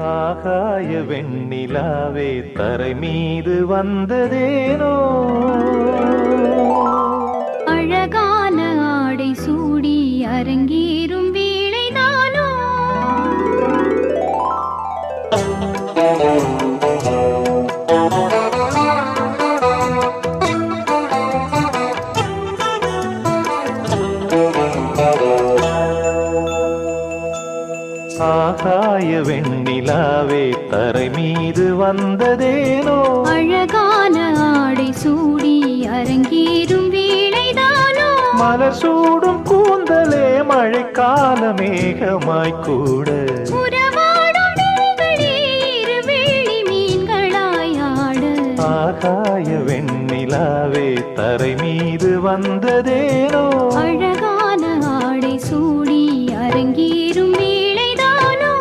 ஆகாய வெண்ணிலாவே தரை மீது வந்ததேனோ அழகான ஆடை சூடி அரங்கேறும் வேளைதானோ ஆகாய வெண்ணிலாவே தரை மீது வந்ததேனோ அழகான ஆடை சூடி அரங்கேறும் வேளைதானோ மலர் சூடும் கூந்தலே மழைக்கால மேகமாய் கூட உறவாடும் விழிகளே இரு வெள்ளி மீன்களாய் ஆட ஆகாய வெண்ணிலாவே தரை மீது வந்ததேனோ அழகான ஆடை சூடி அரங்கேறும் வேளைதானோ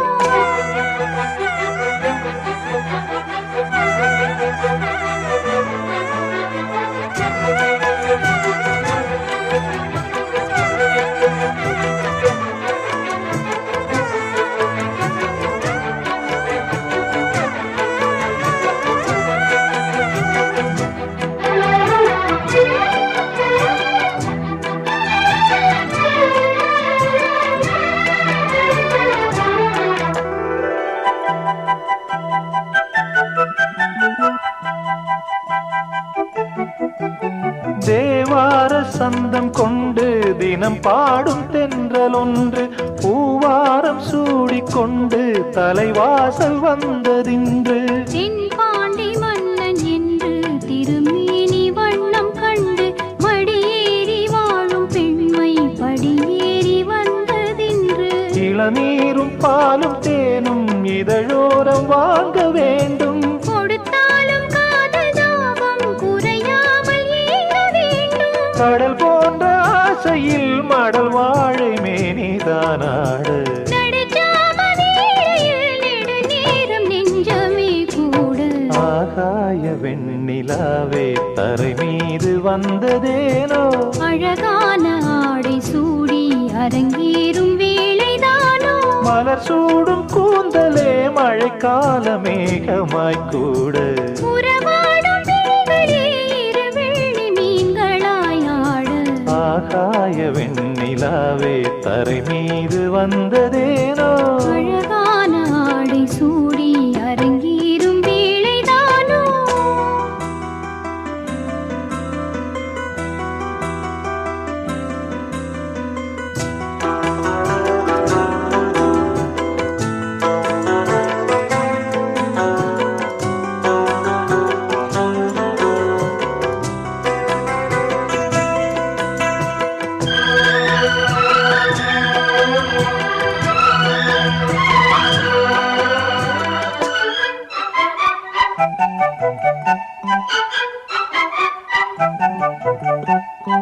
தேவார சந்தம் கொண்டு தினம் பாடும் தென்றல் ஒன்று பூவாரம் சூடிக்கொண்டு தலைவாசல் வந்ததின்று தென்பாண்டி மன்னன் என்று திருமேனி வண்ணம் கண்டு மடியேறி வாழும் பெண்மை படியேறி வந்ததின்று இளநீரும் பாலும் தேனும் இதழோரம் வாங்க வேண்டும் கொடுத்தாலும் காதல் தாபம் குறையாமல் ஏங்க வேண்டும் கடல் போன்ற ஆசையில் மடல் வாழை மேனிதானாடு நடுச்சாம வேளையில் நெடுநேரம் நெஞ்சமே கூட ஆகாய வெண்ணிலாவே தரை மீது வந்ததேனோ அழகான ஆடை சூடி அரங்கேறும் வேளைதானோ மலர் சூடும் கூந்தலே மழைக்கால மேகமாய் கூட உறவாடும் விழிகளே இரு வெள்ளி மீன்களாய் ஆட ஆகாய வெண்ணிலாவே தரை மீது வந்ததேனோ அழகான ஆடை சூடி அரங்கேறும் வேளைதானோ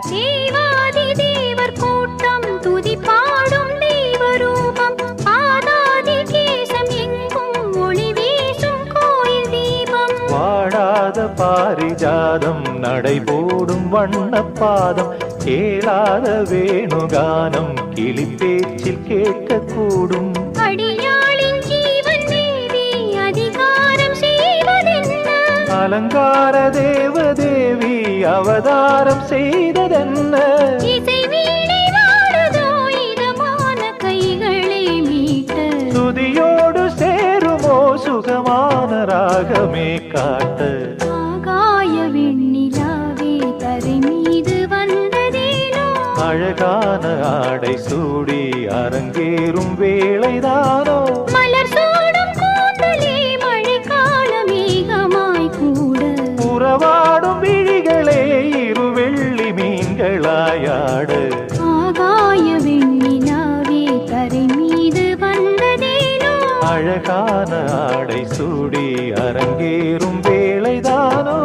தேவாதி தேவர் கூட்டம் துதி பாடும் தெய்வரூபம் பாதாதி கேசம் எங்கும் ஒளி வீசும் கோயில் தீபம் வாடாத பாரிஜாதம் நடைபோடும் வண்ணப்பாதம் கேளாத வேணுகானம் கிளி பேச்சில் கேட்கக்கூடும் அடியாளின் ஜீவன் தேவி அதிகாரம் செய்வதென்ன அலங்கார தேவதேவி அவதாரம் செய்ததென்ன இசை வீணை வாடுதோ இதமான கைகளை மீட்ட துதியோடு சேருமோ சுகமான ராகமே காட்ட ஆகாய வெண்ணிலாவே தரை மீது வந்ததேனோ அழகான ஆடை சூடி அரங்கேறும் வேளைதானோ மலர் சூடும் கூந்தலே மழைக்கால மேகமாய் கூட உறவாடும் விழிகளே இரு வெள்ளி மீன்களாயாடு ஆகாய வெண்ணிலாவே தரை மீது வந்ததேனோ அழகான ஆடை சூடி அரங்கேறும் வேளைதானோ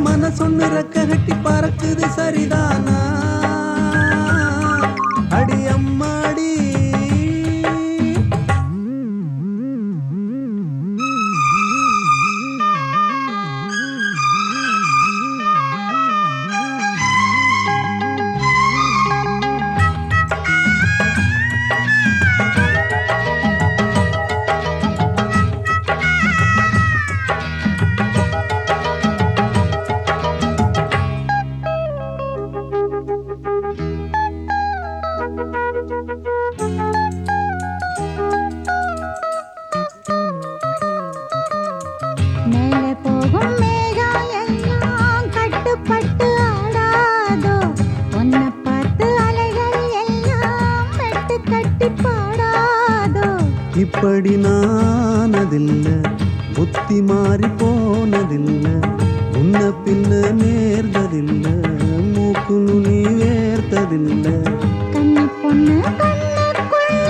மனசொன்னு ரெக்க கட்டி பறக்குது சரிதானா அடி அம்மாடி மேலே போகும் மேகம் எல்லாம் கட்டுப்பட்டு ஆடாதோ உன்னை பார்த்து அலைகள் எல்லாம் மெட்டு கட்டி பாடாதோ இப்படி நானதில்லை புத்தி மாறி போனதில்லை முன்ன பின்ன நேர்ந்ததில்லை மூக்கு நுனி வேர்த்ததில்லை கண்ணி பொண்ணு கண்ணுக்குள்ள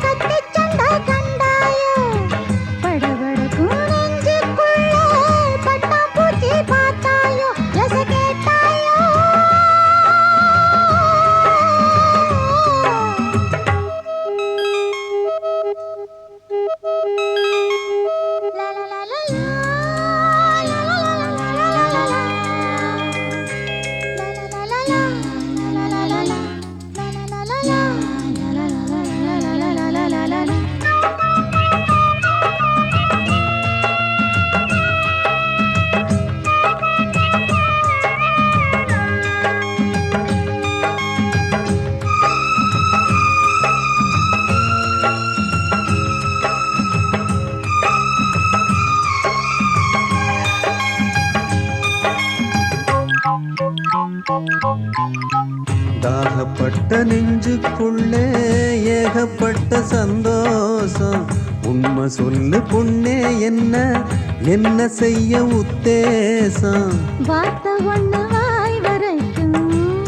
கத்தி சண்டை கண்டாயோ படபடக்கும் நெஞ்சுக்குள்ள பட்டாம்பூச்சி பார்த்தாயோ ரச கேட்டாயோ லா லா லா லா தாகப்பட்ட நெஞ்சுக்குள்ளே ஏகப்பட்ட சந்தோஷம் உண்மை சொல்லு பொண்ணே என்ன செய்ய உத்தேசம் வார்த்தை ஒண்ணு வாய் வரைக்கும்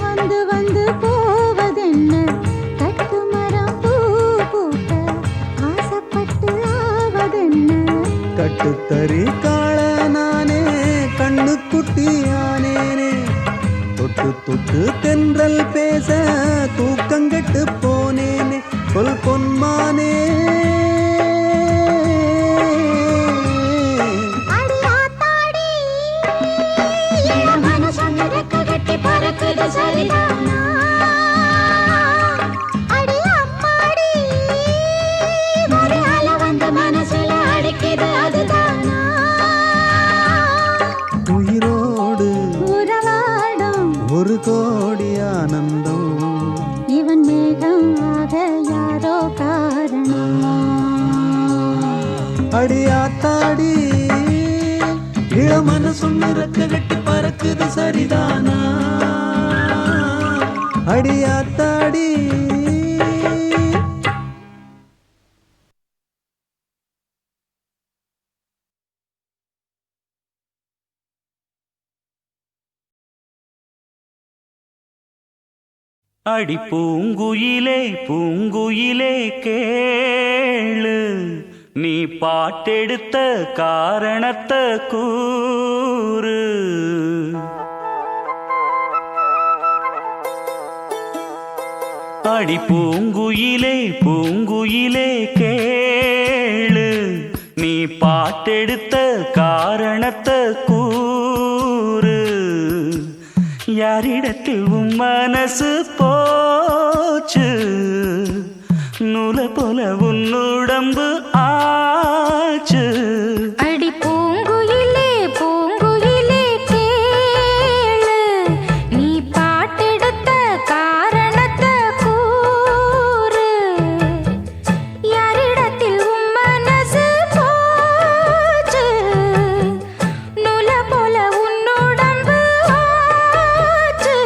வந்து வந்து போவதென்ன கட்டு மரம் பூ பூக்க ஆசைப்பட்டு ஆவதென்ன கட்டுத்தறி காள நானே கண்ணுக்குட்டியானேனே தொட்டு தொட்டு தென்றல் பேச தூக்கங்கெட்டு போனேனே சொல் பொன்மானே அடி ஆத்தாடி என் மனசொன்னு ரெக்க கட்டி பறக்குது சரிதானா அடி அம்மாடி ஒரு அலை வந்து மனசுல அடிக்குது அதுதானா உயிரோடு உறவாடும் ஒரு கோடி ஆனந்தம் இவன் மேகம் ஆக யாரோ காரணம் அடியாத்தாடி இளமன சொன்ன ரெக்க கட்டி பறக்குது சரிதானா அடியாத்தாடி அடி பூங்குயிலே பூங்குயிலே கேளு நீ பாட்டெடுத்த காரணத்தை கூறு அடி பூங்குயிலே பூங்குயிலே கேளு நீ பாட்டெடுத்த காரணத்தை கூறு யாரிடத்தில் உன் மனசு போச்சு நூல போல உன் உடம்பு ஆச்சு அடி பூங்குயிலே பூங்குயிலே கேளு நீ பாட்டெடுத்த காரணத்தை கூறு யாரிடத்தில் உன் மனசு போச்சு நூல போல உன் உடம்பு ஆச்சு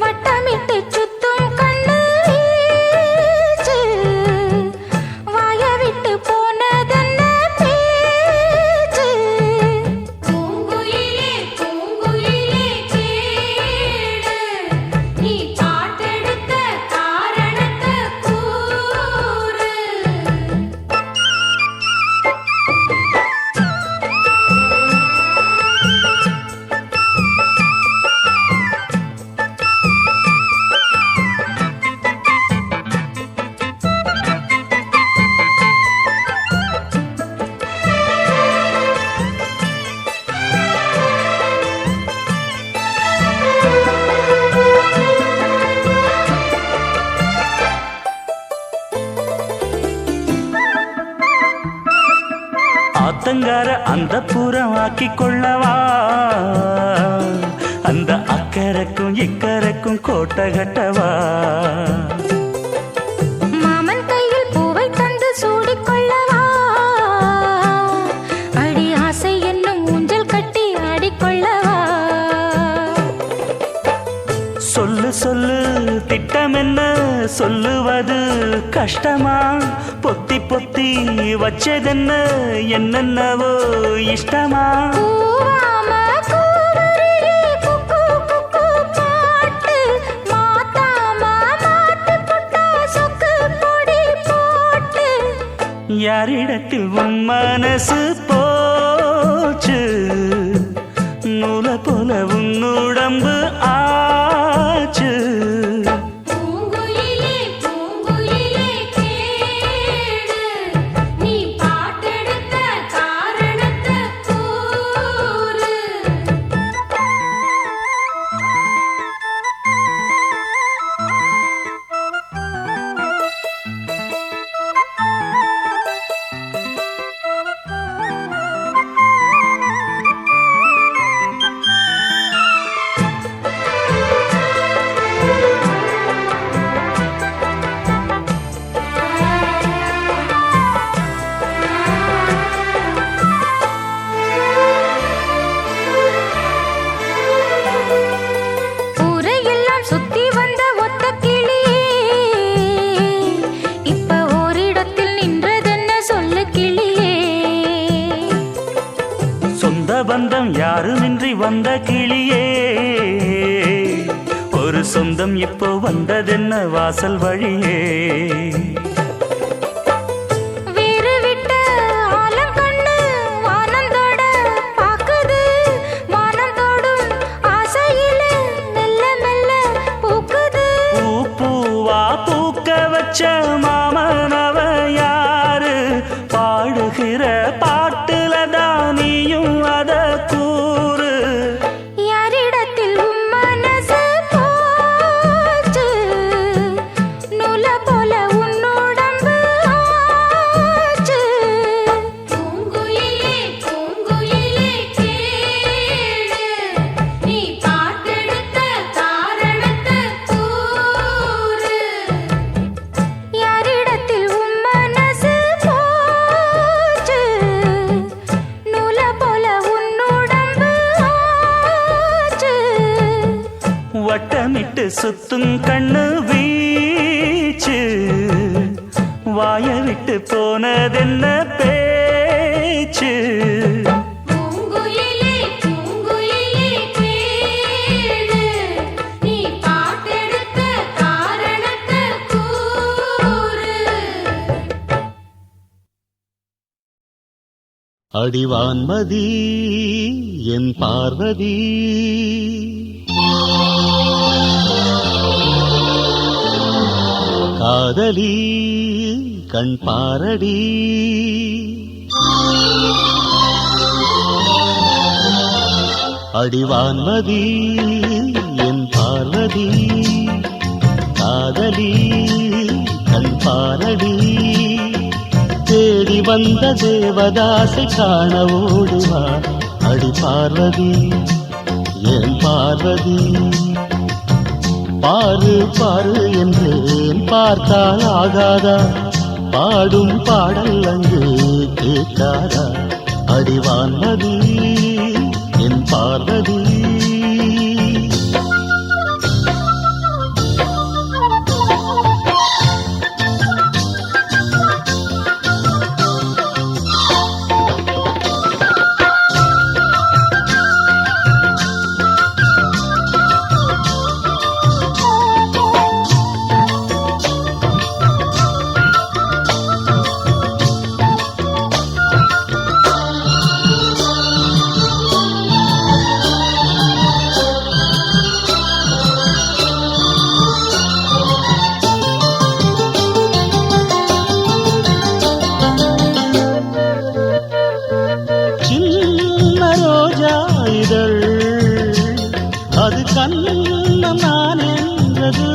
வட்டமிட்டு சுத்தும் கண்ணு வீச்சு அந்த புறம் ஆக்கி கொள்ளவா அந்த அக்கறைக்கும் இக்கரைக்கும் கோட்டை கட்டவா மாமன் கையில் பூவை தந்து சூடிக்கொள்ளவா அடி ஆசை என்னும் ஊஞ்சல் கட்டி ஆடிக்கொள்ளவா சொல்லு சொல்லு திட்டம் என்ன சொல்லுவது கஷ்டமா பொத்தி பொத்தி வச்சதென்ன என்னென்னவோ இஷ்டமா கூவாம கூவருளி குக்கு குக்கு பாட்டு மாத்தாம மாட்டு புட்டா சொக்கு பொடி போட்டு யாரிடத்தில் உன் மனசு போச்சு நூலை போல உன் உடம்பு ஆச்சு பூங்குயிலே பூங்குயிலே கேடு நீ பாட்டெடுத்த காரணத்தை கூறு ஊரையெல்லாம் சுத்தி வந்த ஒத்த கிளியே இப்ப ஓரிடத்தில் நின்றதென்ன சொல்லு கிளியே சொந்த பந்தம் யாருமின்றி வந்த கிளியே ஒரு சொந்தம் இப்போ வந்ததென்ன வாசல் வழியே வீறு விட்ட ஆலங்கண்ணு வானந்தோட பாக்குது வானந்தோடும் ஆசையிலே மெல்ல மெல்ல பூக்குது பூ பூவா பூக்க வச்ச மாமனவ யாரு பாடுகிற பாட்டுல தானியும் அத கூறு யாரிடத்தில் உன் மனசு போச்சு நூல போல உன் உடம்பு ஆச்சு பூங்குயிலே பூங்குயிலே கேடு நீ பாட்டெடுத்த காரணத்தை கூறு யாரிடத்தில் உன் மனசு போச்சு நூல போல உன் உடம்பு ஆச்சு வட்டமிட்டு சுத்தும் கண்ணு வீச்சு வாய விட்டு போனதென்ன பேச்சு பூங்குயிலே பூங்குயிலே கேடு நீ பாட்டெடுத்த காரணத்தை கூறு அடிவான்மதி என் பார்வதி காதலி கண் பாரடி அடிவான்மதி என் பார்வதி காதலி கண் பாரடி தேடி வந்த தேவதாசை காண ஓடுவா அடி பார்வதி என் பார்வதி பாரு பாரு என்றேன் பார்த்தால் ஆகாதா பாடும் பாடல் அங்கு கேட்காதா அடிவான்மதி என் பார்வதி கண்ணம் நான் என்றது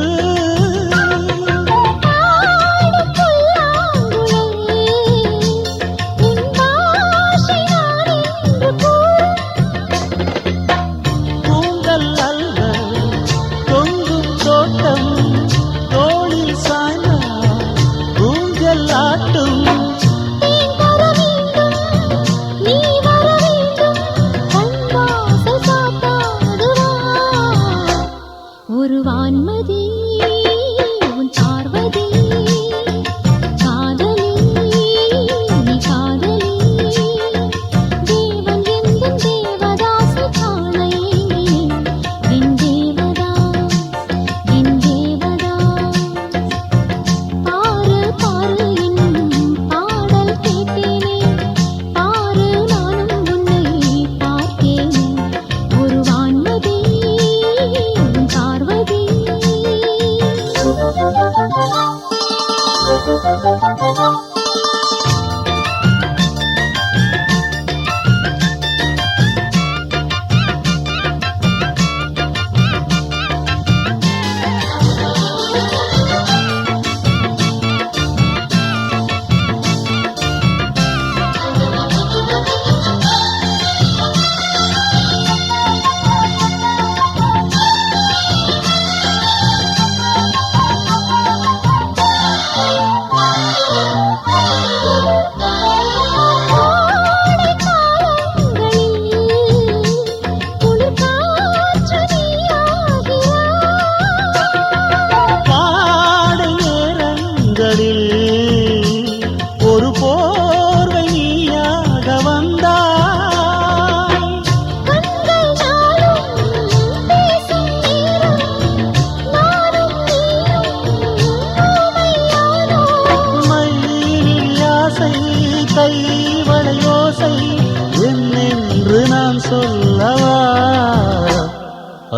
சொல்லவா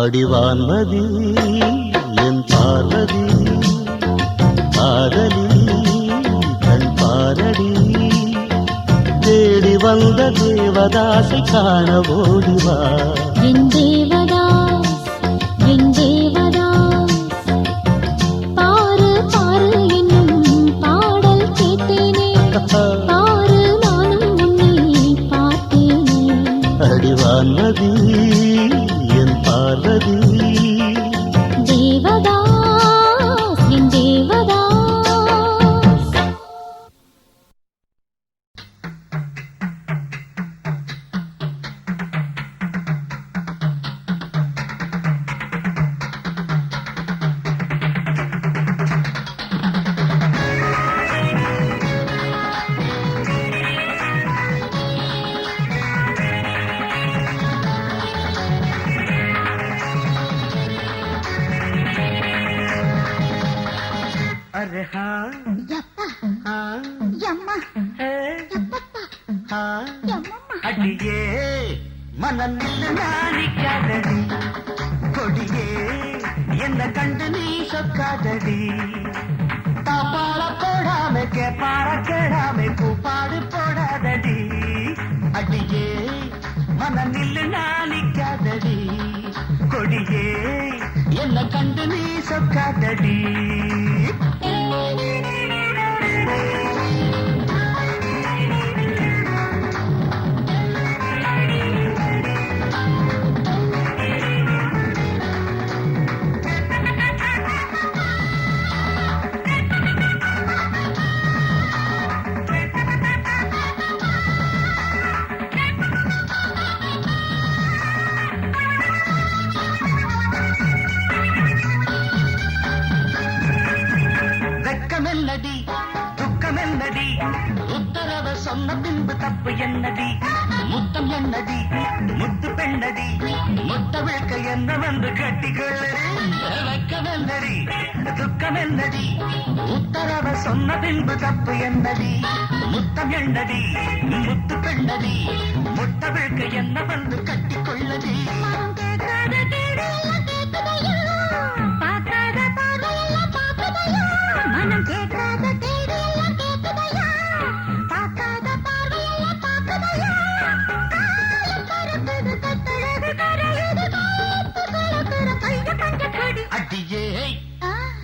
அடிவான்மதி என் பார்வதி காதலி கண் பாரடி தேடி வந்த தேவதாசை காண ஓடிவா என் தேவதாஸ் என் தேவதாஸ் பாரு பாரு என்னும் பாடல் கேட்டேனே பாரு நானும் உன்னை பார்த்தேனே அடிவான்மதி என் பார்வதி தேவதாஸ் என் தேவதாஸ் अरे हाँ हाँ हाँ அடியே மனநில் நாணிக்காதடி கொடியே என்ன கண்டு நீ சொக்காதடி தாப்பாள போடாம கேப்பார கேடாம கூப்பாடு போடாதடி அடியே மனநில் நாணிக்காதடி கொடியே என்ன கண்டு நீ சொக்காதடி வெக்கமெல்லடி துக்கமெல்லடி உத்தரவ சொன்ன பின்பு தப்பு என்னடி முத்தம் என்னடி முத்து பெண்ணடி முத்த விளக்க என்ன வந்து கட்டிக்கொள்ளடி வெக்கமெல்லடி துக்கமெல்லடி உத்தரவ சொன்ன பின்பு தப்பு என்னடி முத்தம் என்னடி முத்து பெண்ணடி முத்த விளக்க என்ன வந்து கட்டிக்கொள்ளடி மனம் கேட்காத தேடி எல்லாம் கேட்குதையா பார்க்காத பார்வையெல்லாம் பார்க்குதையா காலம் பறக்குது கத்தழகு கரையுது காத்து கலக்குற கைய பஞ்ச கொடி அடியே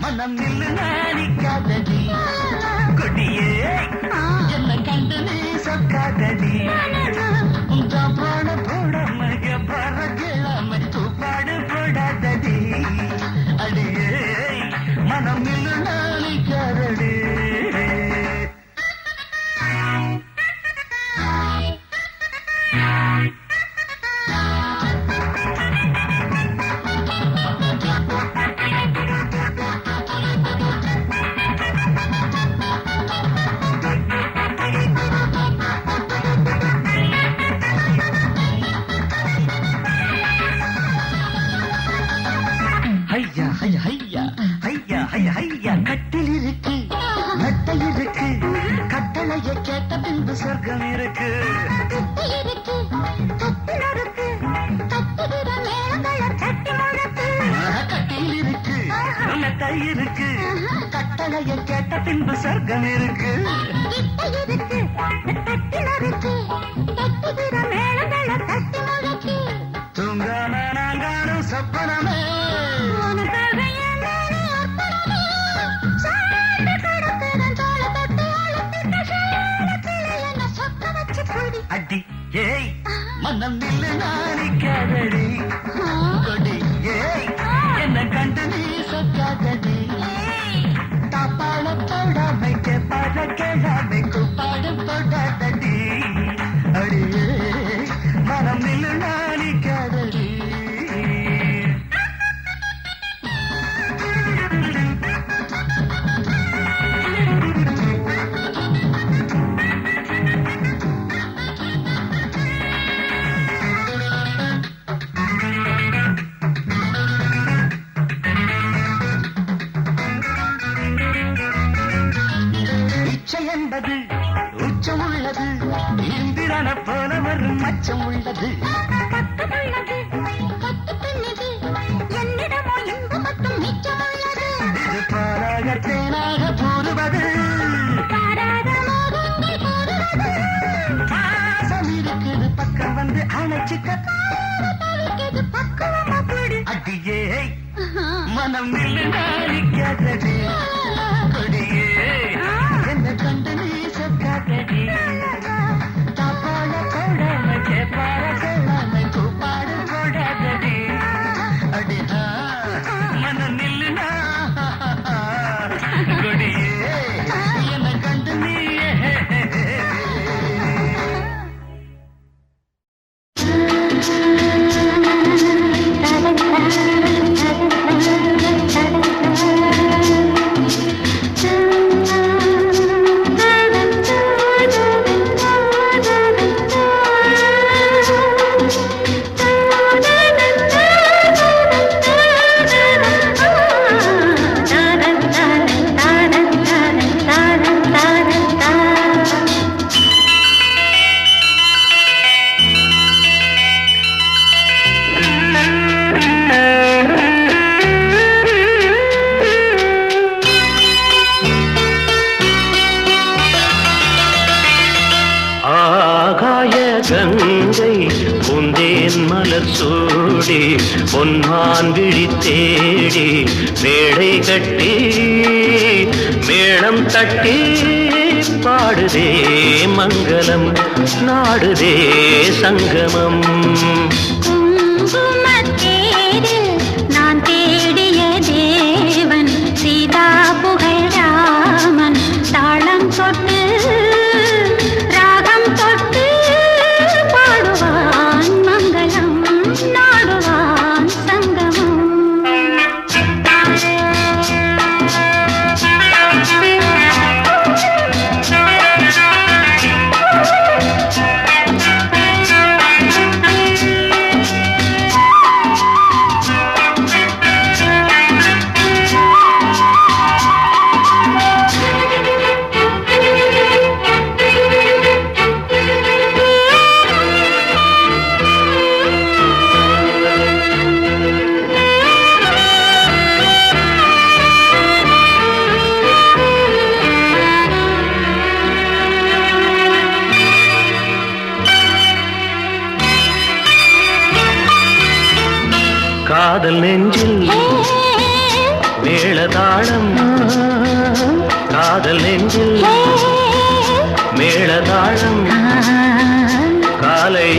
மனம் நில்லு நாணிக்காதடி கொடியே என்ன கண்டு நீ சொக்காதடி உங்க பிராண போடாம பறக்கிழமை தூப்பாடு போடாதடி அடியே மனம் நில்லு நாணிக்காதடி ஐயா ஐயா ஐயா ஐயா ஐயா ஐயா கட்டில் இருக்கு நட்டை இருக்கு கட்டளையை கேட்ட பின்பு சொர்க்கம் இருக்கு இருக்கு கட்டில் இருக்கு கட்டுகிற மேளங்களை தட்டி முழக்கு கட்டில் இருக்கு நட்டை இருக்கு கட்டளையை கேட்ட பின்பு சொர்க்கம் இருக்கு கிட்ட இருக்கு கட்டில் இருக்கு கட்டுகிற மேளங்களை தட்டி முழக்கு தூங்காம நாங்கானும் சொப்பனமே உனக்காக என் மேலே அர்ப்பணமே சாய்ந்து கிடக்கிறேன் தோளை தொட்டு அழுத்திட்ட சேலத்திலே என்ன சொக்க வச்சு கொடி அடி ஏய் மனம் நில்லு நாணிக்காதடி கொடி ஏய் என்ன கண்டு நீ சொக்காதடி தாப்பாள போடாமை கேப்பாட கேடாமை கூப்பாடு போடாதடி அடியே மனம் நில்லு நாளிக்காதடி கொடியே என்ன கண்டு நீ சொக்காதடி தாப்பாள போடாம கேப்பார சொல்லாம கூப்பாடு போடாதடி அடி மனம் நில்லு கொடியே என்ன கண்டு நீ கங்கை பூந்தேன் மலர் சூடி பொன்மான் விழி தேடி மேடை கட்டி மேளம் தட்டி பாடுதே மங்களம் நாடுதே சங்கமம் நான் தேடிய தேவன் சீதா புகழ் ராமன் தாளம் தொட்டு ராகம் தொட்டு பாடுவான் மங்களம் நாடுவான் சங்கமம் காதல் நெஞ்சில் மேளதாளம் காதல் நெஞ்சில் மேளதாளம் காலை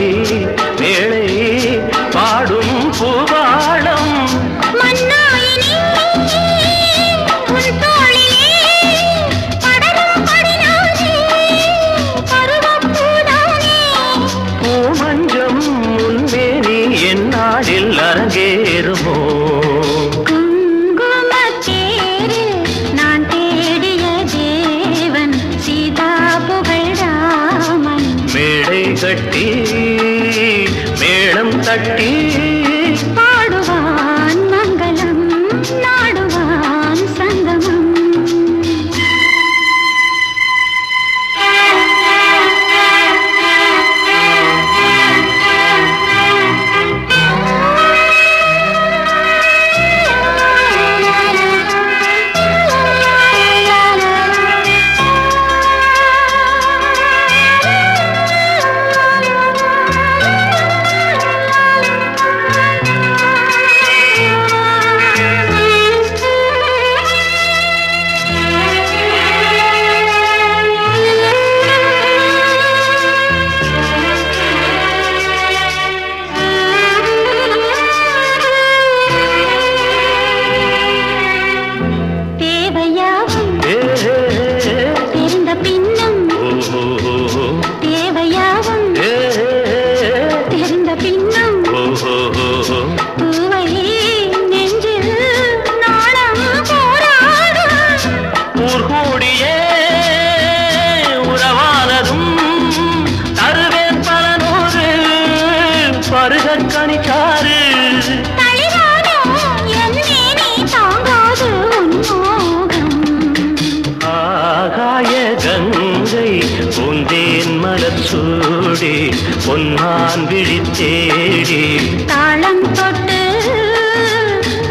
வேளை பாடும் பூவாளம் பூமஞ்சம் முன்மேனி என்னாடில் அரங்கேறுமோ நான் தேடிய தேவன் சீதா புகழ் ராமன் மேடை கட்டி மேளம் தட்டி பாடுவான் மங்களம் நாடுவான் சங்கமம் கனிச்சாரு ஆகாய கங்கை பூந்தேன் மலர் சூடி பொன்மான் விழி தேடி தாளம் தொட்டு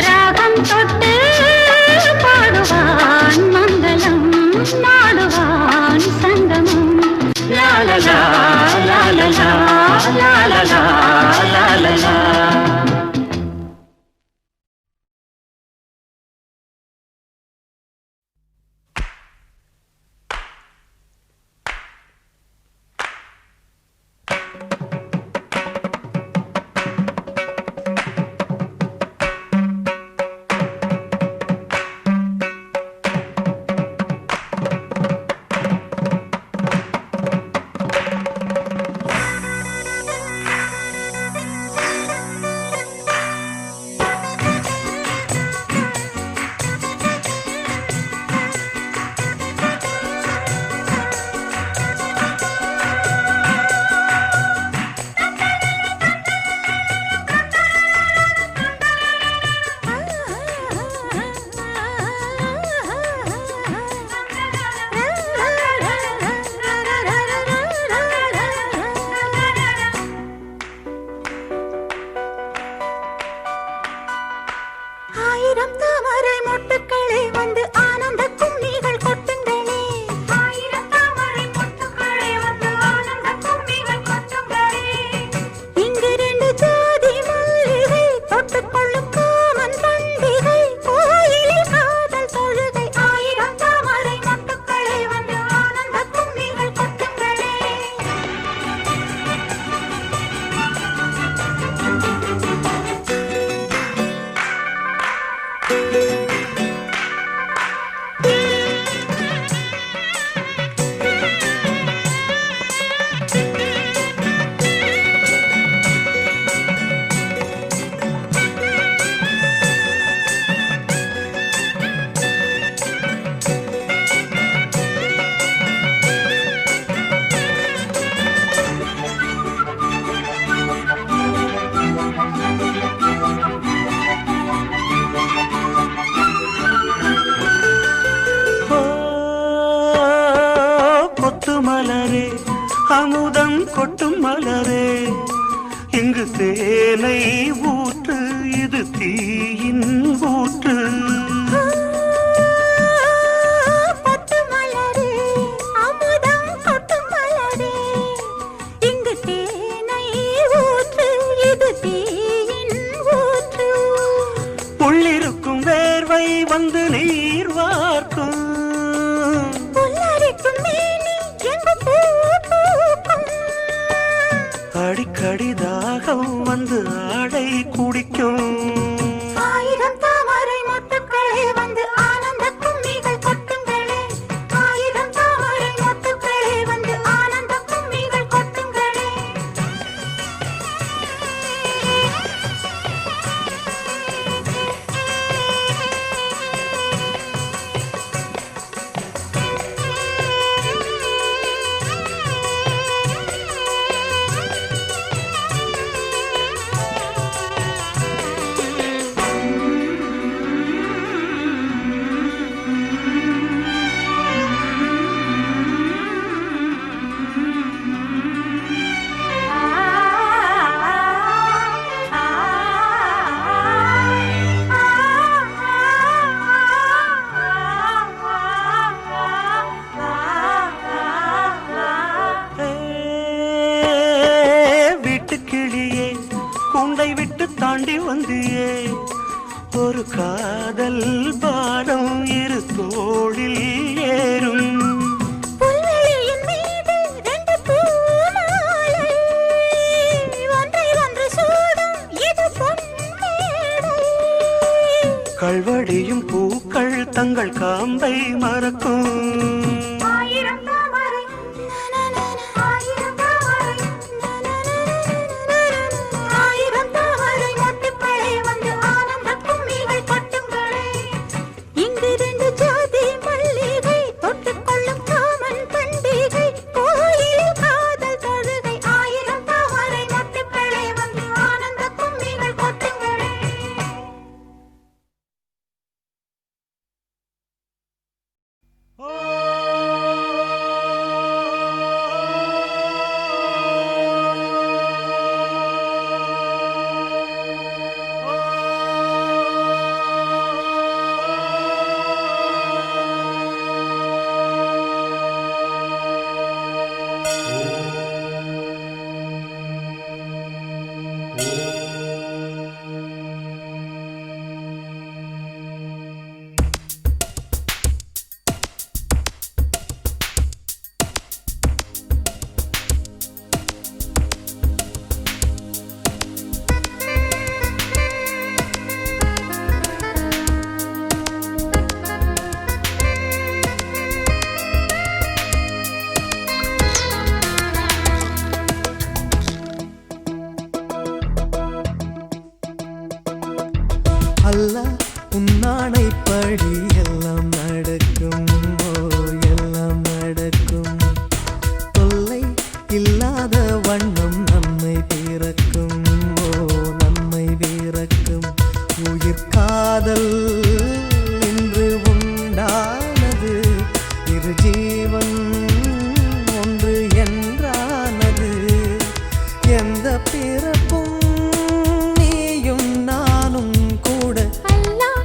ராகம் தொட்டு பாடுவான் மங்களம் நாடுவான் சங்கமம் லாலலா லாலலா லாலலா லாலலா ஆயிரம் தாமரை மொட்டுக்களே வந்து ஆனந்த கும்மிகள் கொட்டுங்களே. ஆயிரம் தாமரை மொட்டுக்களே வந்து ஆனந்த கும்மிகள் கொட்டுங்களே. இங்கு ரெண்டு ஜாதி மல்லிகை தொட்டுக்கொள்ளும் காமன் பண்டிகை. கோயிலில் காதல் தொழுகை. ஆயிரம் தாமரை மொட்டுக்களே வந்து ஆனந்த கும்மிகள் கொட்டுங்களே. ஓ, கொத்து மலரே அமுதம் கொட்டும் மலரே இங்கு தேனை ஊற்று இது தீயின் ஊற்று. பட்டு மலரே அமுதம் கொட்டும் மலரே இங்கு தேனை ஊற்று இது தீயின் ஊற்று. உள்ளிருக்கும் வேர்வை வந்து நீர் வார்க்கும். புல்லரிக்கும் மேனி எங்கு பூ பூக்கும். அடிக்கடி தாகம் வந்து ஆடை குடிக்கும். ஆயிரம் தாமரை மொட்டுக்களே வந்து ஆனந்த கும்மிகள் கொட்டுங்களே. ஆயிரம் தாமரை மொட்டுக்களே வந்து ஆனந்த கும்மிகள் கொட்டுங்களே. வீட்டுக்கிளியே கூண்டை விட்டு தாண்டி வந்தியே. ஒரு காதல் பாரம் இரு தோளில் ஏறும். புல்வெளியின் மீது ரெண்டு பூமாலை ஒன்றை ஒன்று சூடும் இது பொன்மேடை. கல்வடியும் பூக்கள் தங்கள் காம்பை மறக்கும். ஆயிரம் தாமரை ஆயிரம் தாமரை ஆயிரம் தாமரை மொட்டுக்களே வந்து ஆனந்த கும்மிகள் கொட்டுங்களே. இங்கு ரெண்டு ஜாதி மல்லிகை தொட்டுக்கொள்ளும் காமன் பண்டிகை. கோயிலில் காதல் தொழுகை. ஆயிரம் தாமரை மொட்டுக்களே வந்து ஆனந்த கும்மிகள் கொட்டுங்களே. அல்ல உன்னாடைப்படி எல்லாம் நடக்கும். ஓ, எல்லாம் நடக்கும். தொல்லை இல்லாத வண்ணம் நன்மை பிறக்கும். ஓ, நன்மை பிறக்கும். உயிர் காதல் இன்று உண்டானது. இரு ஜீவன் ஒன்று என்றானது. எந்த பிறப்பும் நீயும் நானும் கூட அல்லாஹ்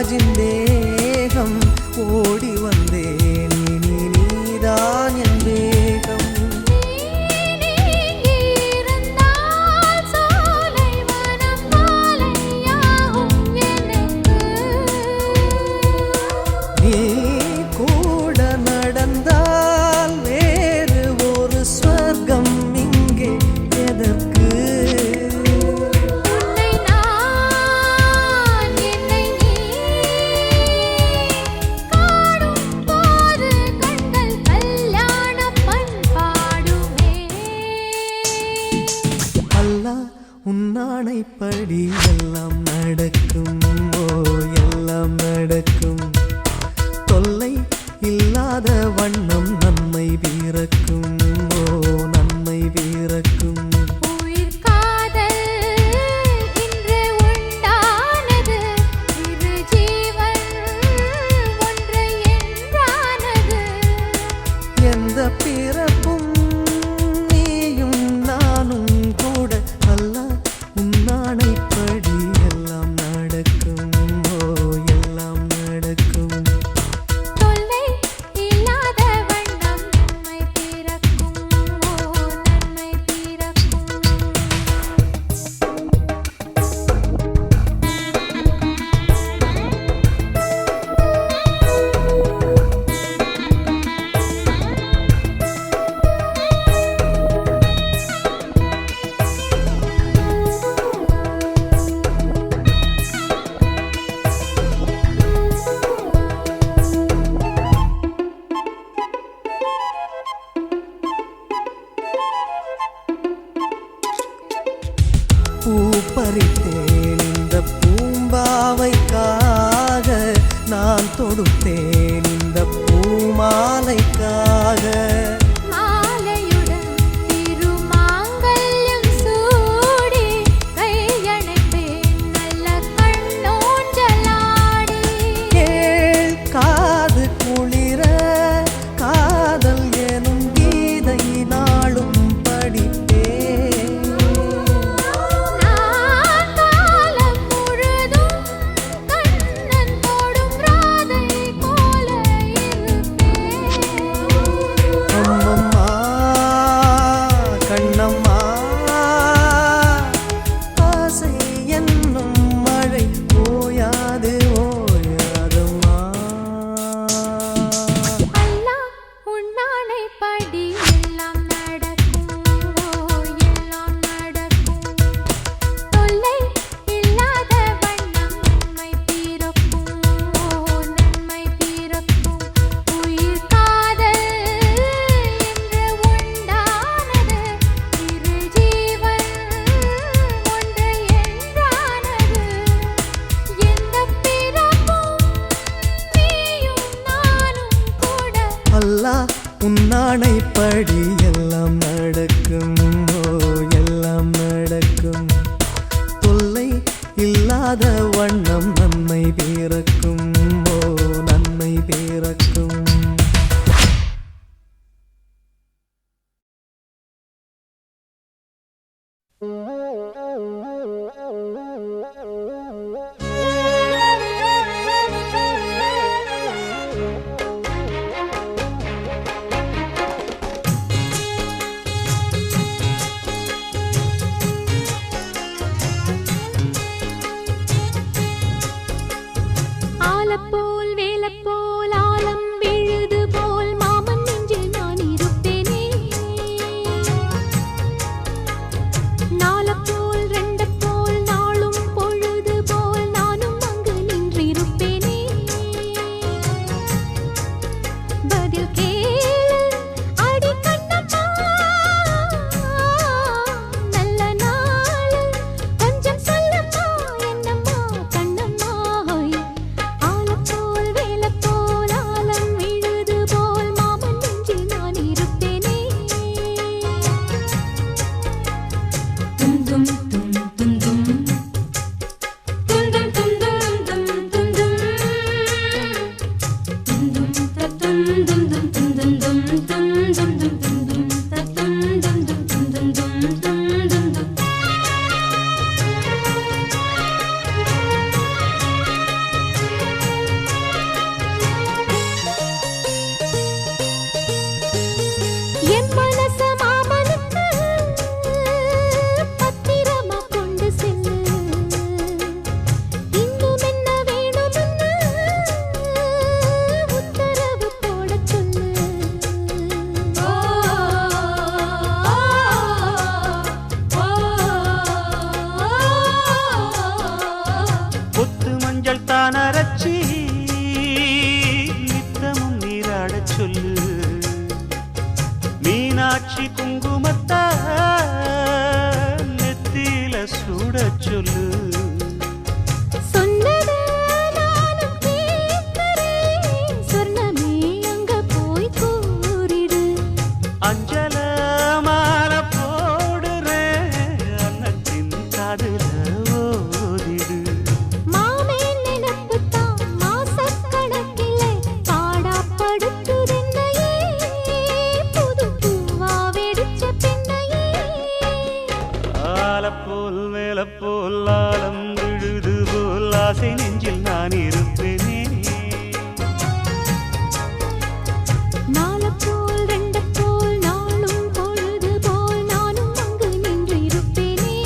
ராஜின் தேகம் ஓடி வந்தேன் இனி நீதான் என் வேகம் நீ கூட நடந்தால் வேறு ஒரு ஸ்வர்க்கம் இங்கே எதற்கு உன்னானைப்படி எல்லாம் நடக்கும் ஓ எல்லாம் நடக்கும் தொல்லை இல்லாத வண்ணம் நன்மை பிறக்கும் ஓ நன்மை பிறக்கும் எந்த பிறப்பும் நீயும் நானும் கூட அல்ல உன்னானைப்படி எல்லாம் நடக்கும் ஓ எல்லாம் நடக்கும் தொல்லை இல்லாத வண்ணம் நன்மை பிறக்கும் ஓ நன்மை பிறக்கும் பூ பறித்தேன் இந்த பூம்பாவைக்காக நான் தொடுத்தேன் இந்த பூமாலைக்காக மாலையுடன் திருமாங்கல்யம் சூடி கையணைப்பேன் நல்ல கண்ணோஞ்சலாடி கேள் காது குளிர காதல் எனும் கீதை நாளும் படிப்பேன் நான் காலம் முழுதும் கண்ணன் போடும் ராதை போல இருப்பேன் அம்மம்மா கண்ணம்மா ஆசை என்னும் மழை ஓயாது ஓயாதம்மா அல்லாஹ் உன்னானைப்படி எல்லாம் நடக்கும் ஓ எல்லாம் நடக்கும் தொல்லை இல்லாத வண்ணம் நன்மை பிறக்கும் ஓ நன்மை பிறக்கும் உயிர் காதல் என்று உண்டானது இரு ஜீவன் ஒன்று என்றானது எந்த பிறப்பும் நீயும் நானும் கூட அல்லாஹ் உன்னானைப்படி எல்லாம் நடக்கும் ஓ எல்லாம் நடக்கும் தொல்லை இல்லாத வண்ணம் நன்மை பிறக்கும் ஓ நன்மை பிறக்கும் ஆலப்போல் வேலப்போல் ஆலம் விழுது போல் மாமன் நெஞ்சில் நான் இருப்பேனே நாலப்போல் ரெண்டப்போல் நாளும் பொழுது போல் நானும் அங்கு நின்றிருப்பேனே பதில் கேளு அடி கண்ணம்மா நல்ல நாள் கொஞ்சம் சொல்லம்மா என்னம்மா கண்ணம்மா ஆலப்போல் வேலப்போல் ஆலம் மாமனுக்கு பத்திரமா கொண்டு செல்லு. இன்னும் என்ன வேணும்னு உத்தரவு போட சொல்லு. கொத்து மஞ்சள் தான் அரைச்சி நித்தமும் நீராடச் சொல்லு. மீனாட்சி குங்குமத்தா நெத்தியில சூடச் சொல்லு. சொன்னதை நானும் கேட்கிறேன். சொர்ணமே அங்க போய் கூறிடு. அஞ்சல மாலை போடுறேன் அன்னத்தின் காதுல ஓதிடு. மாமே நினைப்புத்தான் மாசக்கணக்கிலே பாடாப்படுத்துதென்னையே. புது பூவா வெடிச்ச பெண்ணையே. ஆலப்போல் மேலப்போல் ஆலம் விழுது போல் ஆசை நெஞ்சில் நான் இருப்பேனே. நாலப்போல் ரெண்டப்போல் நாளும் பொழுது போல் நானும் அங்கு நின்றிருப்பேனே.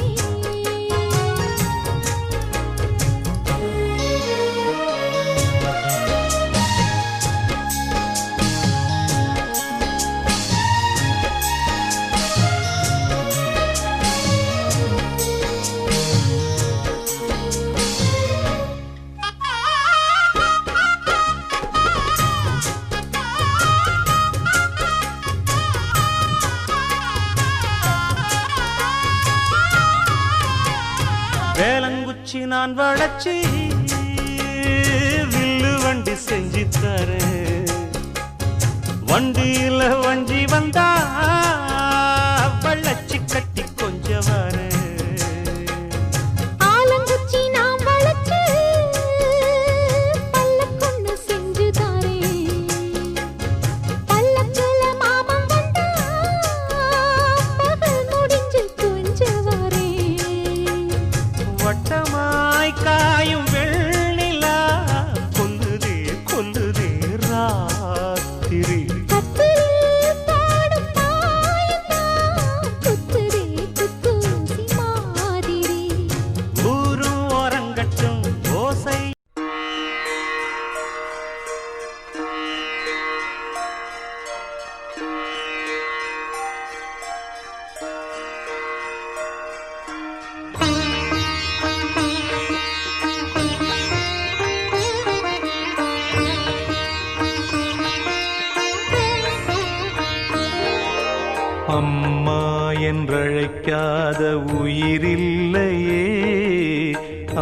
வேலங்குச்சி நான் வளைச்சி வில்லு வண்டி செஞ்சு தரேன். வண்டியில வஞ்சி வந்தா வள்ளச்சி கட்டி கொஞ்சம் வரேன். ஆலங்குச்சி நாம் வளைச்சு பல்லக்கொன்னு செஞ்சு தாரேன். பல்லக்குல மாமன் வந்தா பகல் முடிஞ்சு கொஞ்சம் வரேன். வட்டமாய் காயும் வெள்ளிலா கொல்லுதே கொல்லுதே ராத்திரி. கத்திரில் பாடும் தாயந்தான் குத்துதே குத்தூசி மாதிரி. ஊரு ஓரங்கட்டும் ஓசை. அம்மா என்றழைக்காத உயிரில்லையே,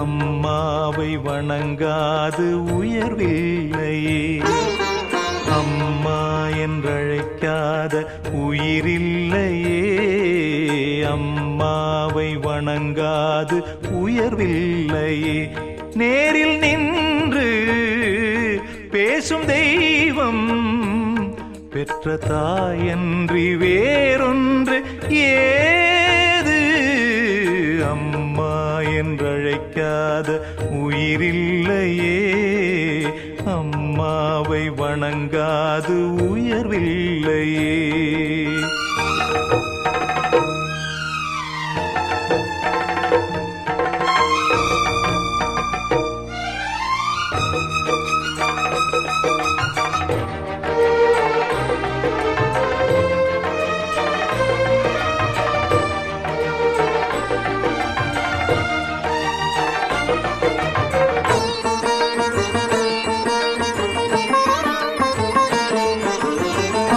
அம்மாவை வணங்காது உயர்வில்லையே. அம்மா என்றழைக்காத உயிரில்லையே, அம்மாவை வணங்காது உயர்வில்லையே. நேரில் நின்று பேசும் தெய்வம் பெற்ற தாயன்றி வேறொன்று ஏது. அம்மா என்றழைக்காத உயிரில்லையே, அம்மாவை வணங்காது உயர்வில்லையே.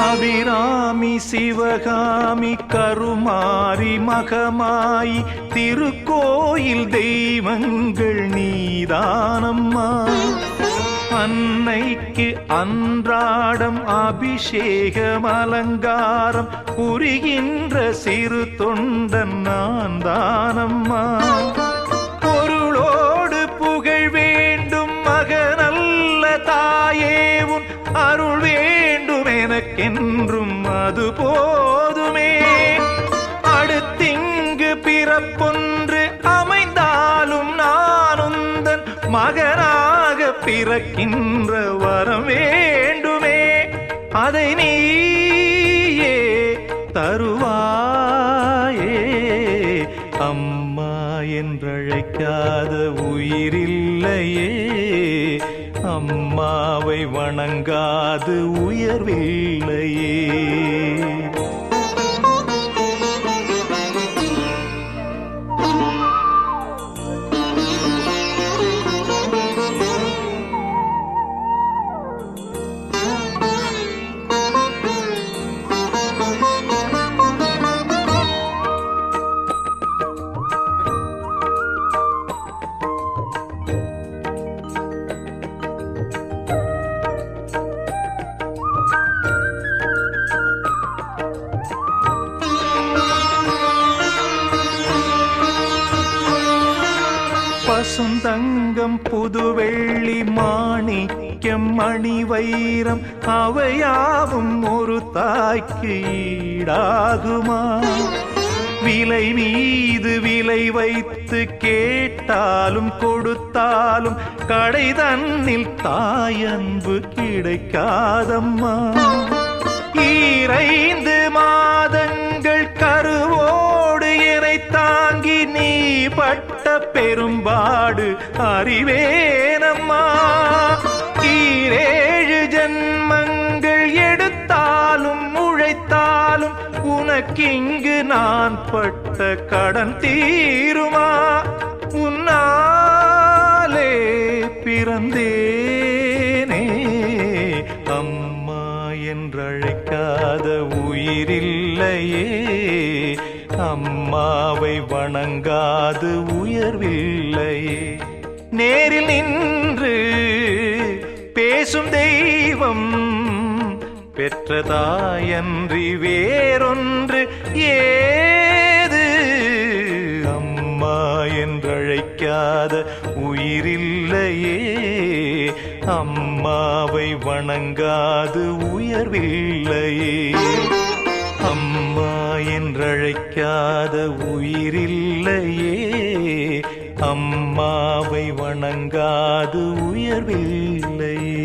அபிராமி சிவகாமி கருமாரி மகமாயி திருக்கோயில் தெய்வங்கள் நீதானம்மா. அன்னைக்கு அன்றாடம் அபிஷேகம் அலங்காரம் புரிகின்ற சிறு தொண்டன் நான் தானம்மா. பொருளோடு புகழ் வேண்டும் மகனல்ல தாயே, உன் அருள் வேண்டும் எனக்கென்றும் அது போதுமே. அடுத்திங்கு பிறப்பொன்று அமைந்தாலும் நான் உந்தன் மகனாக பிறக்கின்ற வரம் வேண்டுமே. அதை நீயே தருவாயே. அம்மா என்றழைக்காத உயிரில்லையே, அம்மாவை வணங்காது உயர்வில்லையே. பசுந்தங்கம் புதுவெள்ளி மாணிக்கம் மணி வைரம் அவையாவும் ஒரு தாய்க்கு ஈடாகுமா? விலை மீது விலை வைத்து கேட்டாலும் கொடுத்தாலும் கடை தன்னில் தாயன்பு கிடைக்காதம்மா. 2 மாதங்கள் கருவோடு என்னை தாங்கி நீ பட்ட பெரும்பாடு அறிவேனம்மா. 7 ஜன்மங்கள் எடுத்தாலும் உழைத்தாலும் உனக்கிங்கு நான் பட்ட கடன் தீருமா? உன்னாலே பிறந்தேனே, அம்மா என்றழைக்காத உயிரில்லையே, அம்மாவை வணங்காது உயர்வில்லையே. நேரில் நின்று பேசும் தெய்வம் பெற்றதாயன்றி வேறொன்று ஏது? அம்மா என்றழைக்காத உயிரில்லையே, அம்மாவை வணங்காது உயர்வில்லையே. அம்மா என்றழைக்காத உயிரில்லையே, அம்மாவை வணங்காது உயர்வில்லையே.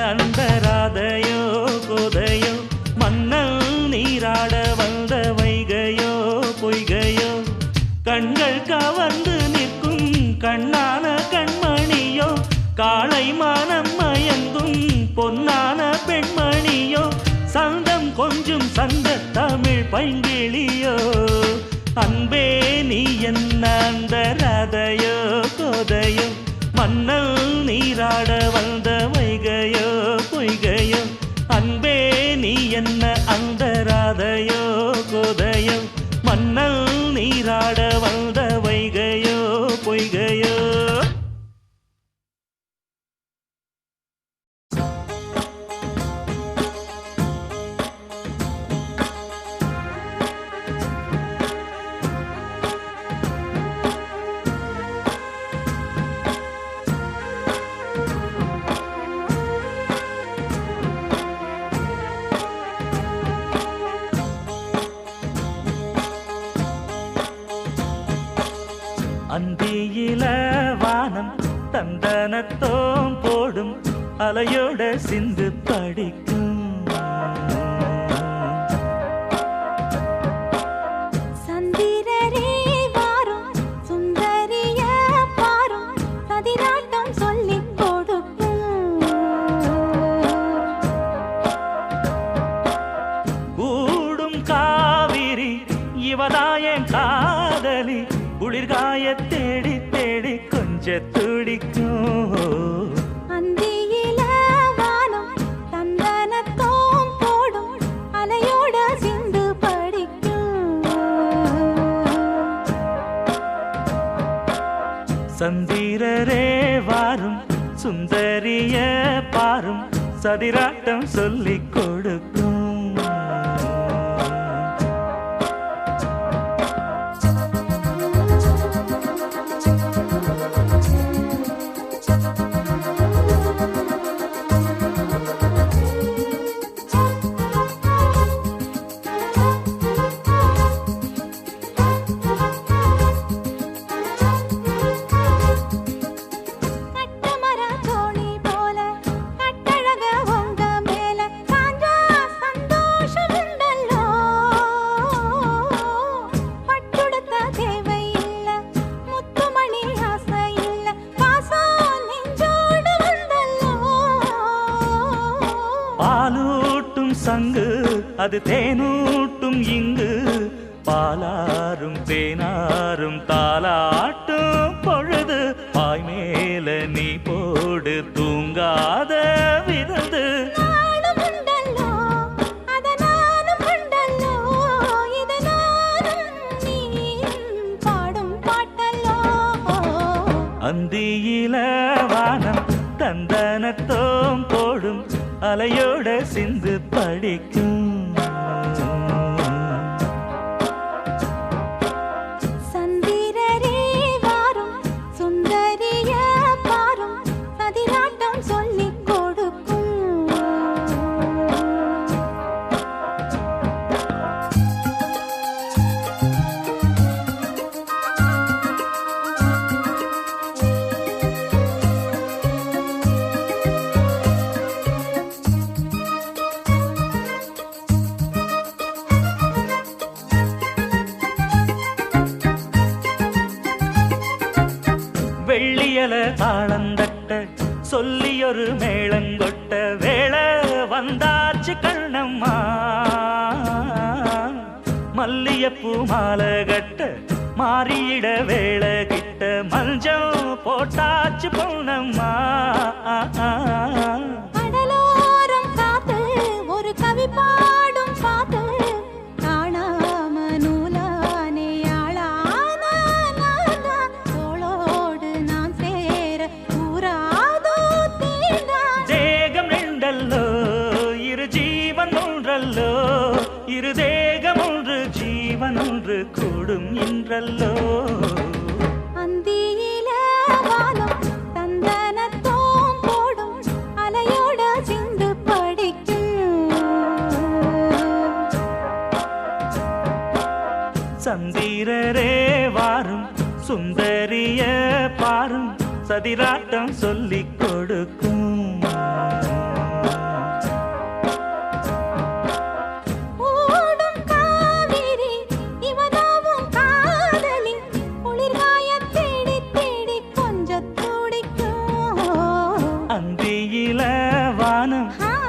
அந்த ராதையோ கோதையோ மன்னல் நீராட வந்த வைகையோ பொய்கையோ கண்கள் கவர்ந்து நிற்கும் கண்ணான கண்மணியோ காளை மானம் மயங்கும் பொன்னான பெண்மணியோ சந்தம் கொஞ்சம் சந்த தமிழ் பைங்கிளியோ அன்பே நீ என்ன அந்த ராதையோ கோதையோ மன்னல் நீராட வந்த வைகையோ பொய்கையோ அன்பே நீ என்ன அந்த ராதையோ கோதையோ மன்னல் நீராட வந்த வைகையோ பொய்கையோ அந்தியில வானம் தந்தனத்தோம் போடும் அலையோட சிந்து படிக்கும் சந்திரரே வாரும் சுந்தரிய பாரும் சதிராட்டம் சொல்லிக் கொடுக்கும் கூடும் காவிரி இவதாயன் காதலி குளிர்காய தேடி தேடி கொஞ்ச துடிக்கும் அந்தியில வானம் தந்தனத்தோம் போடும் அலையோட சிந்து படிக்கும் சந்திரரே வாரும் சுந்தரிய பாரும் சதிராட்டம் சொல்லிக் கொடுக்கும் பாலூட்டும் சங்கு அது தேனூட்டும் இங்கு பாலாரும் தேனாரும் தாலாட்டும் பொழுது பாய் மேல நீ போடு தூங்காத விருந்து அந்தியில வானம் தந்தனத்தோம் போடும் அலையோட சிந்து படிக்கும் சந்திரரே வாரும் சுந்தரிய பாரும் சதிராட்டம் சொல்லிக் கொடுக்கும் வெள்ளியல தாளந்தட்ட சொல்லியொரு மேளங்கொட்ட வேளை வந்தாச்சு கண்ணம்மா மல்லியப்பூ மாலை கட்ட மாறியிட வேளை கிட்ட மஞ்சள் போட்டாச்சு பொன்னம்மா கடலோரம் காத்து ஒரு கவி பாடும் பாட்டு காணாம நூலானே ஆளான தோளோடு நான் சேர கூறாதோ தீர்ந்தான் தேகம் ரெண்டல்லோ இரு ஜீவன் ஒன்றல்லோ இரு தேகம் ஒன்று ஜீவன் ஒன்று கூடும் என்றல்லோ அந்தியில வானம் தந்தனத்தோம் போடும் அலையோட சிந்து படிக்கும் சந்திரரே வாரும் சுந்தரிய பாரும் சதிராட்டம் சொல்லிக் கொடுக்கும்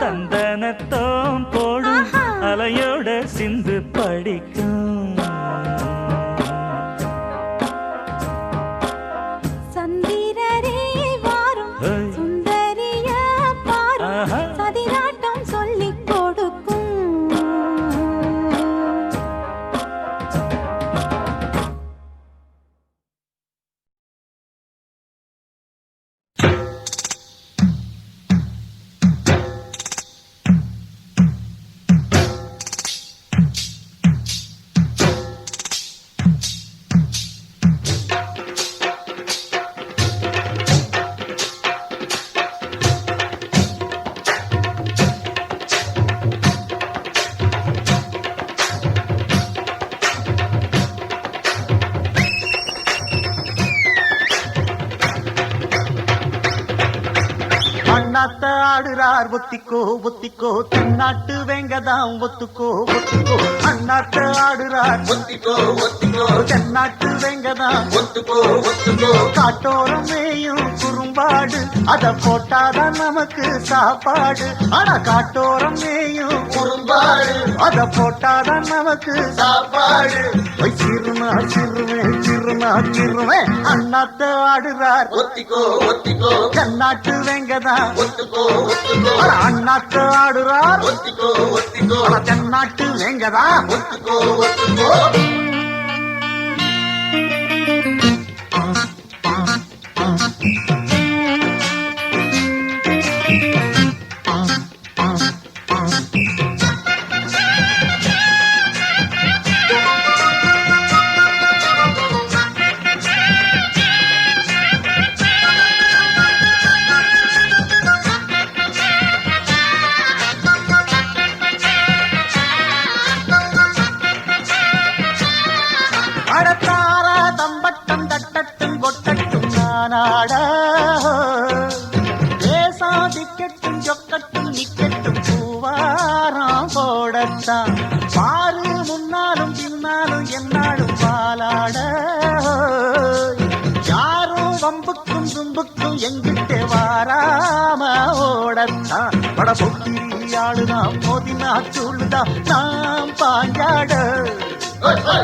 சந்தனத்தோம் போடும் அலையோட சிந்து படிக்கும். சந்திரரே வாரும் சுந்தரிய பாரும் சதிராட்டம் சொல்லிக் கொடுக்கும். அண்ணாத்த ஆடுறார் ஒத்திக்கோ ஒத்திக்கோ தென்னாட்டு வெங்கதாம் ஒத்துக்கோ ஒத்துக்கோ. அண்ணாத்த ஆடுறார் ஒத்திக்கோ ஒத்திக்கோ தென்னாட்டு வெங்கதாம் ஒத்துக்கோ ஒத்துக்கோ. காட்டோரம் மேயும் குறும்பாடு அத போட்டாதான் நமக்கு சாப்பாடு. ஆனா காட்டோரம் மேயும் குறும்பாடு அத போட்டாதான் நமக்கு சாப்பாடு. சிறுமா சிறுவேன் சிறுமா சிறுவேன் அண்ணாத்த ஆடுறார் ஒத்திக்கோ ஒத்திக்கோ தென்னாட்டு வெங்கதான் ஒத்துக்கோ ஒத்துக்கோ. அண்ணாத்த ஆடுறார் ஒத்திக்கோ ஒத்திக்கோ தென்னாட்டு வெங்கதான் ஒத்துக்கோ ஒத்துக்கோ. தேசாதிக்கட்டும் சொக்கட்டும் நிக்கட்டும் பூவாரம் போடத்தான் பாரு முன்னாலும் பின்னாலும் என்னாலும் பாலாட. யாரும் வம்புக்கும் தும்புக்கும் எங்கிட்ட வாராம ஓடத்தான் பட பொக்கிரி ஆளுதான் மோதினா சூழுதான் நாம் பாஞ்சாட.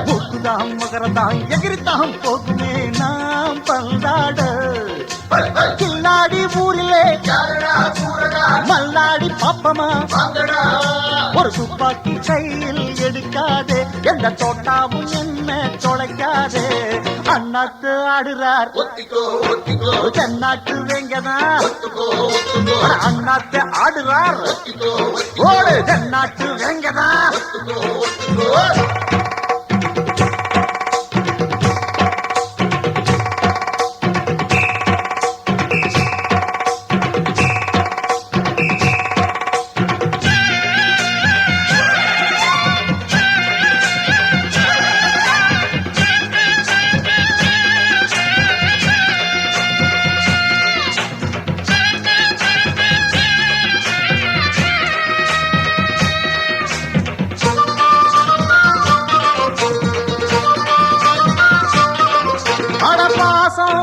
மூக்குதாம் மகரதாம் எகிரித்தாம் போகுமே நாம் பந்தாட. கில்லாடி ஊரிலே மல்லாடி பாப்பமா ஒரு துப்பாக்கி கையில் எடுக்காதே எந்த தோட்டாவும் என்ன தொலைக்காதே. அண்ணாத்து ஆடுறார் தென்னாட்டு வெங்கதான் அண்ணாத்து ஆடுறார் ஓடு தென்னாட்டு வெங்கதான்.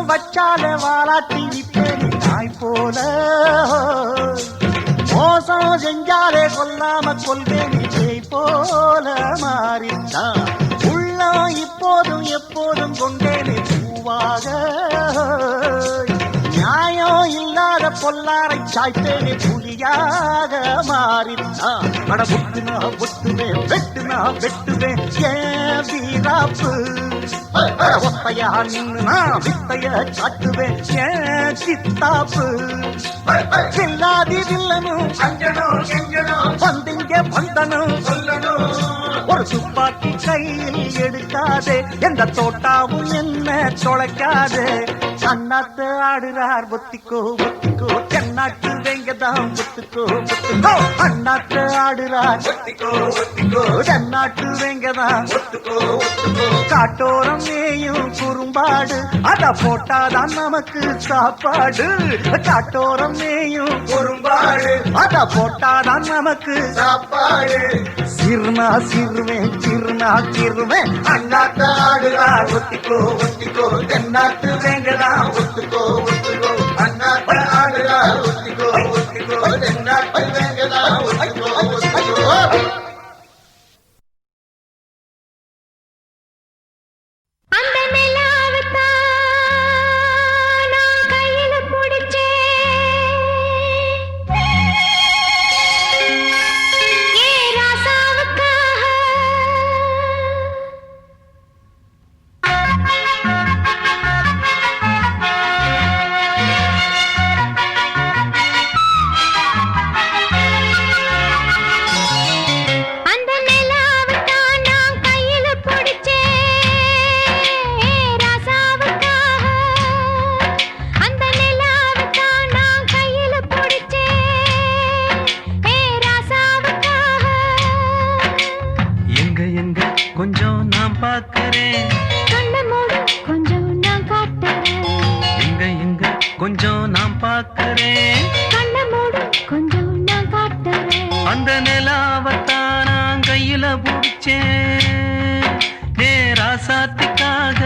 வச்சாலே வாலாட்டி நிப்பேனி நாய் போல மோசம் செஞ்சாலே கொல்லாம கொள்வேனி ஜெய் போல மாறித்தான் உள்ளம் இப்போதும் எப்போதும் கொண்டேனே பூவாக. நியாயம் இல்லாத பொல்லாரை சாய்த்தேனே புலியாக மாறித்தான் அட புட்டுனா புட்டுவேன் வெட்டுனா வெட்டுவேன் ஏன் வீராப்பு. ஒத்தையா நின்னு நான் வித்தைய காட்டுவேன் ஏன் சித்தாப்பு. வில்லாதி வில்லனும் வந்திங்க வந்தனும் ஒரு துப்பாக்கி கையில் எடுக்காதே எந்த தோட்டாவும் என்ன தொலைக்காதே. அண்ணாத்து ஆடுறார் ஒத்திக்கோ ஒத்திக்கோ தென்னாட்டு வெங்கதான் ஒத்துக்கோ ஒத்துக்கோ. அண்ணாத்து ஆடுறார் ஒத்திக்கோ ஒத்திக்கோ தென்னாட்டு வெங்கதான் ஒத்துக்கோ ஒத்துக்கோ. காட்டோரம் மேயும் குறும்பாடு அத போட்டாதான் நமக்கு சாப்பாடு. காட்டோரம் மேயும் குறும்பாடு அத போட்டாதான் நமக்கு சாப்பாடு. சிறுனா சிறுவேன் சிறுனா சிறுவேன் அண்ணாத்து ஆடுறார் ஒத்திக்கோ ஒத்திக்கோ தென்னாட்டு வெங்கதான் ஒத்துக்கோ ஒத்துக்கோ. அண்ணாத்து ஆடுறார் ஒத்திக்கோ ஒத்திக்கோ தென்னாட்டு வெங்கதான் அந்த நிலாவைத்தான் நான் கையில பிடிச்சேன். ஏ ராசாவுக்காக. அந்த நிலாவைத்தான் நான் கையில பிடிச்சேன். ஏ ராசாவுக்காக. அந்த நிலாவைத்தான் நான் கையில பிடிச்சேன். ஏ ராசாவுக்காக. எங்க எங்க கொஞ்சம் நான் பார்க்கறேன். கண்ணை மூடு, கொஞ்சம் நான் காட்டுறேன். எங்க எங்க கொஞ்சம் நான் பார்க்கறேன். கண்ணை மூடு, கொஞ்சம் நான் காட்டுறேன். அந்த நிலாவத்தான் நான் கையில பிடிச்சேன். ஏ ராசாத்திக்காக.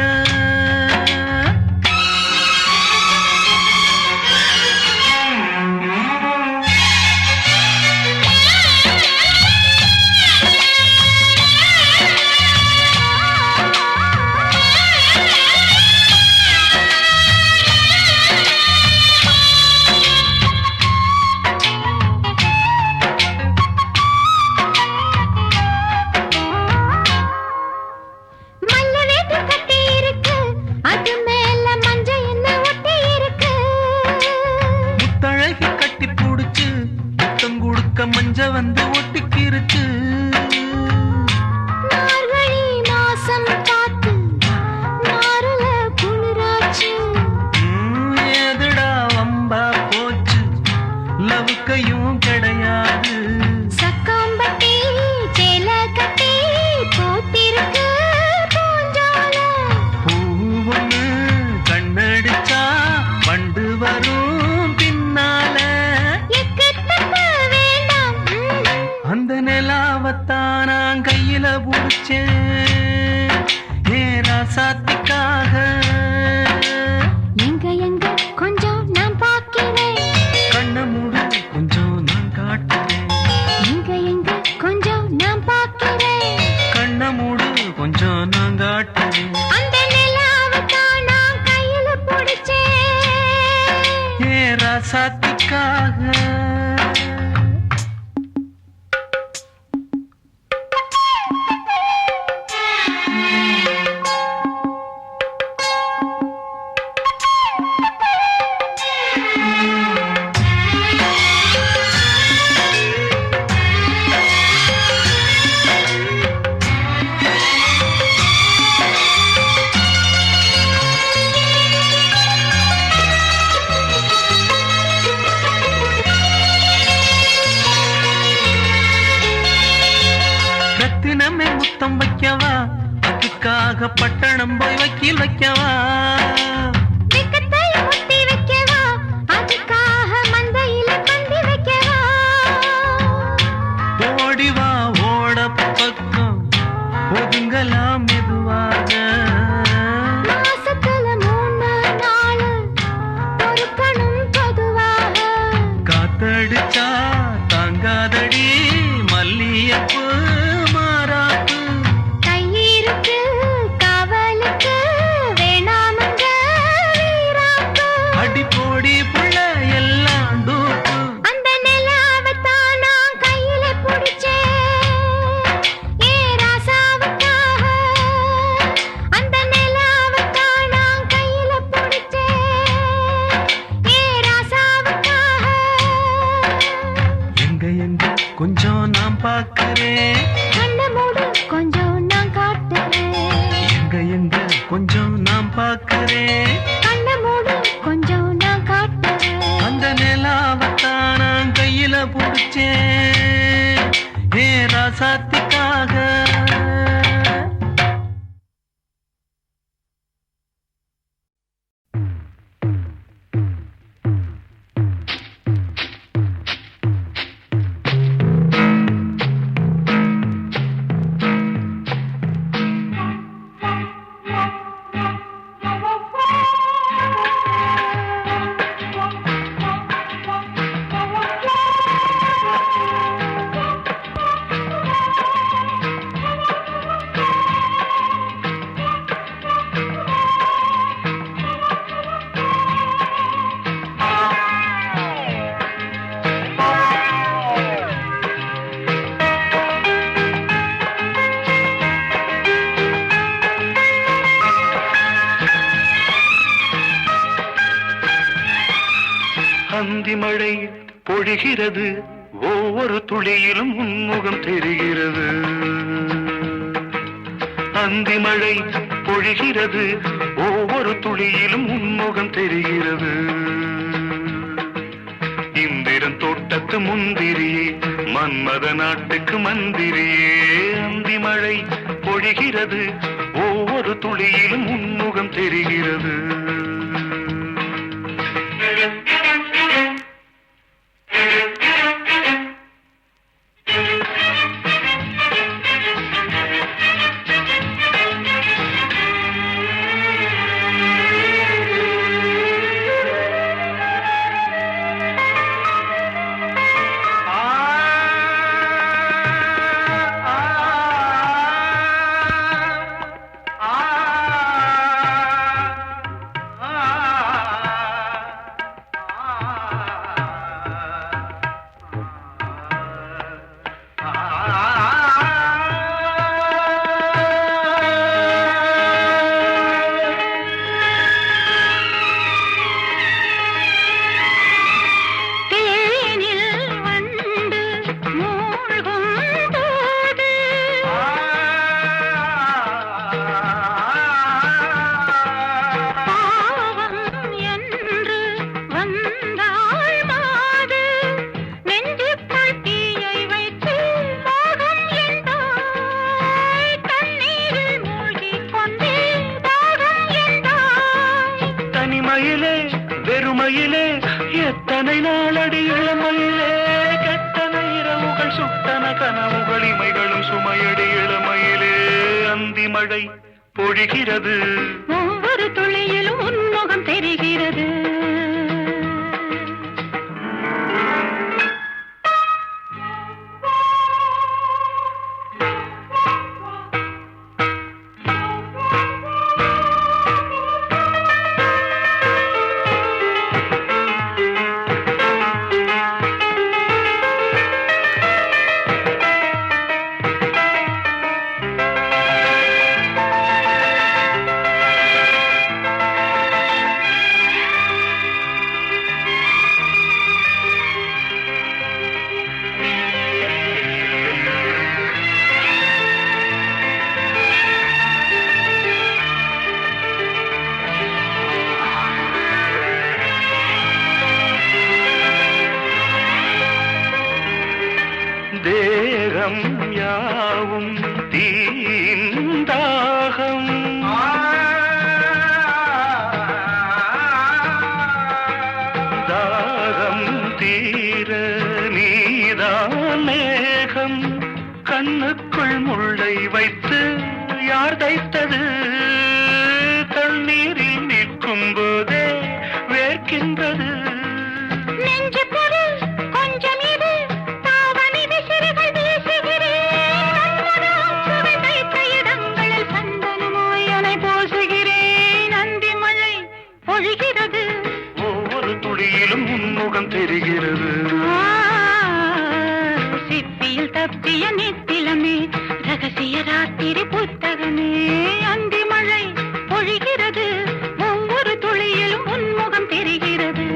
மல்ல வேட்டு கட்டி இருக்கு, அது மேல மஞ்சள் என்ன ஒட்டி இருக்கு. முத்தழகி கட்டி புடிச்சு முத்தம் கொடுக்க மஞ்ச வந்து ஒட்டிக்கிருச்சு. மார்கழி மாசம் காத்து நாருல குளிராச்சு. ஏதுடா வம்பா போச்சு, லவுக்கையும் கிடையாது. சக்காம்பட்டி சேல கட்டி போட்டிருக்கு பூஞ்சால. பூவுன்னு கண்ணடிச்சா வண்டு வரும் பின்னால. எக்கத்தட்ட வேண்டாம். அந்த நிலாவத்தான் நான் கையில புடிச்சேன். ஏ ராசாத்திக்காக. எங்க எங்க கொஞ்சம் நான் பார்க்கிறேன். கண்ண மூடு, கொஞ்சம் நான் காட்டுறேன். எங்க எங்க கொஞ்சம் நான் பார்க்கிறேன். கண்ண மூடு, கொஞ்சம் நான் காட்டுறேன். அந்த நிலாவைத்தான் நான் கையில பிடிச்சேன். ஏ ராசாத்திக்காக. ரத்தினமே முத்தம் வைக்கவா, அதுக்காக பட்டணம் போய் வக்கீல் வைக்கவா. வெக்கத்தை முத்தி வைக்கவா, அதுக்காக மந்தையில பந்தி வைக்கவா. ஓடிவா ஓட பக்கம் ஒதுங்கலாம் மெதுவாக. மாசத்துல 3 நாள் பொறுக்கணும் பொதுவாக. காத்தடிச்சா தாங்காதடி மல்லியப்பு மாறாப்பு. கையிருக்கு காவலுக்கு வேணாமங்க வீராப்பு. அடி போடி புள்ள எல்லாம் டூப்பு. அந்த நிலாவைத்தான் நான் கையில பிடிச்சேன். ஏ ராசாவுக்காக. அந்த நிலாவைத்தான் நான் கையில பிடிச்சேன். ஏ ராசாவுக்காக. எங்க எங்க கொஞ்சம் நான் பார்க்கறேன். கண்ணை மூடு, கொஞ்சம் நான் காட்டுறேன். எங்க எங்க கொஞ்சம் நான் பார்க்கறேன். கண்ணை மூடு, கொஞ்சம் நான் காட்டுறேன். அந்த நிலாவத்தான் நான் கையில புடிச்சேன். ஏ ராசாத்திக்காக. அந்தி மழை பொழிகிறது, ஒவ்வொரு துளியிலும் உன்முகம் தெரிகிறது. அந்தி மழை பொழிகிறது, ஒவ்வொரு துளியிலும் உன்முகம் தெரிகிறது. இந்திரன் தோட்டத்து முந்திரியே, மன்மத நாட்டுக்கு மந்திரியே. அந்தி மழை பொழிகிறது, ஒவ்வொரு துளியிலும் உன்முகம் தெரிகிறது. வெறுமையிலே எத்தனை நாளடி இளமையிலே, கெட்டன இரவுகள் சுட்டன கனவுகள் இமைகளும் சுமையடி இளமையிலே. அந்தி மழை பொழிகிறது, ஒவ்வொரு துளியிலும் உன்முகம் தெரிகிறது. தேகம் யாவும் தீந்தாகம், தாகம் தீர நீதான் மேகம். கண்ணுக்குள் முள்ளை வைத்து யார் தைத்தது, தண்ணீரில் நிற்கும் போதே வேர்க்கின்றது. ஒவ்வொரு துளியிலும் உன்முகம் தெரிகிறது. சிப்பியில் தப்பிய நித்திலமே, ரகசிய ராத்திரி புத்தகமே. அந்தி மழை பொழிகிறது, ஒவ்வொரு துளியிலும் உன்முகம் தெரிகிறது.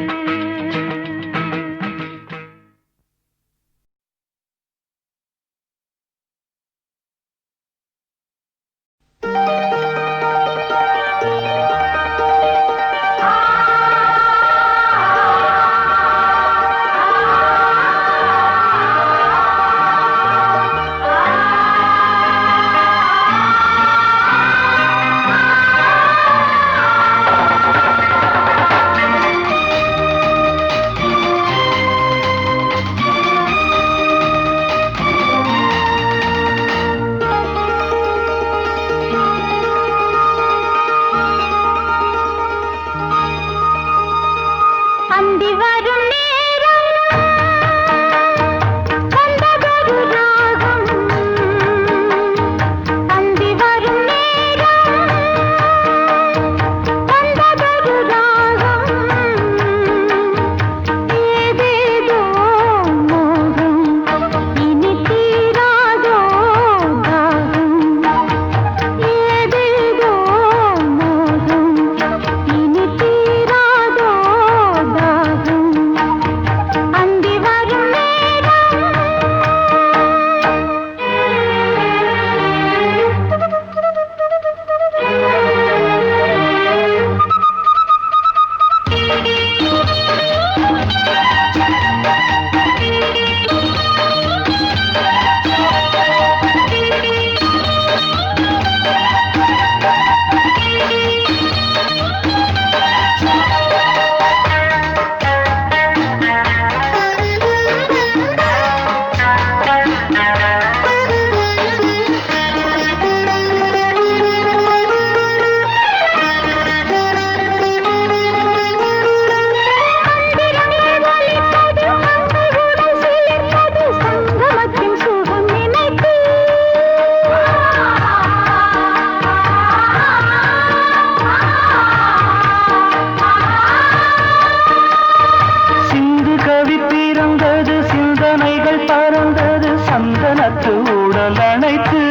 பறந்தது சந்தனத்து உடல் அணைத்து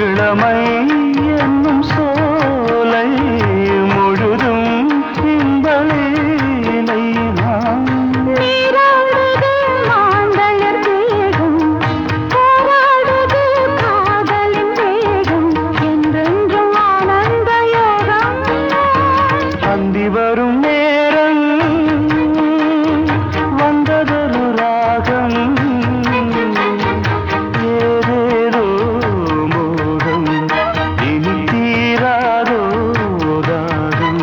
இளமை என்னும் சோலை முழுதும் இன்பலீலை அந்தி வரும் நேரம் வந்ததொரு ராகம் ஏதேதோ மோகம் இனி தீராதோ தாகம்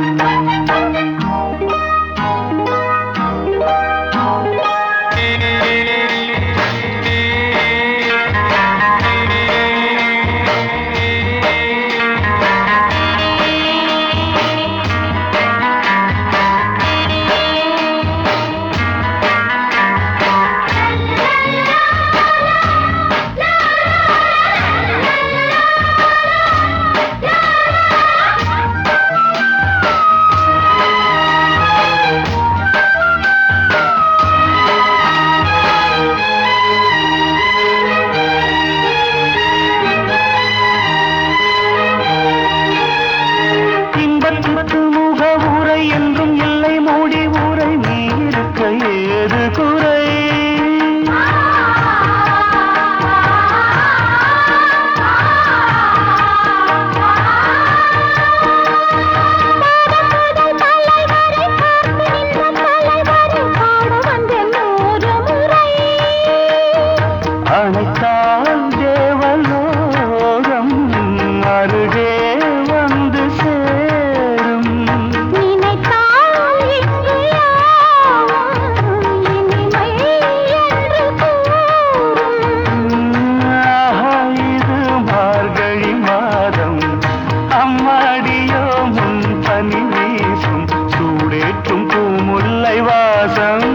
இன்பத்து முக உரை என்றும் இல்லை மூடி உரை நீ இருக்க ஏது குறை அனைத்தால் தேவலோகம் அருகே வந்து சேரும் ஆஹா, இது மார்கழி மாதம் அம்மாடியோ முன் பனி வீசும் சூடேற்றும் பூமுல்லை வாசம்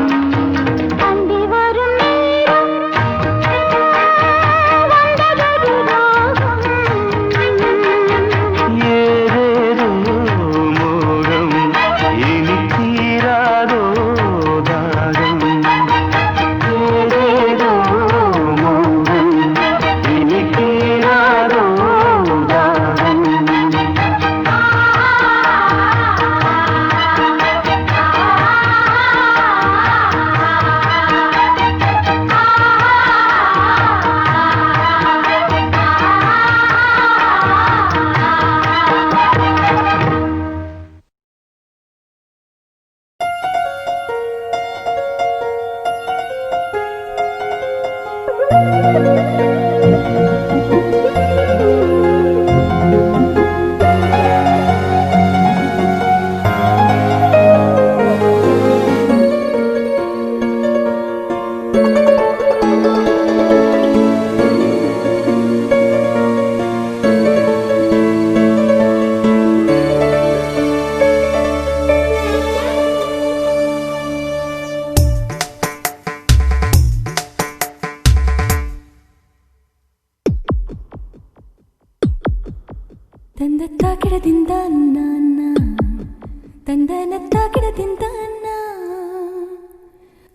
ஏதேதோ மோகம் இனி தீராதோ தாகம் ஏதேதோ மோகம் இனி தீராதோ தாகம்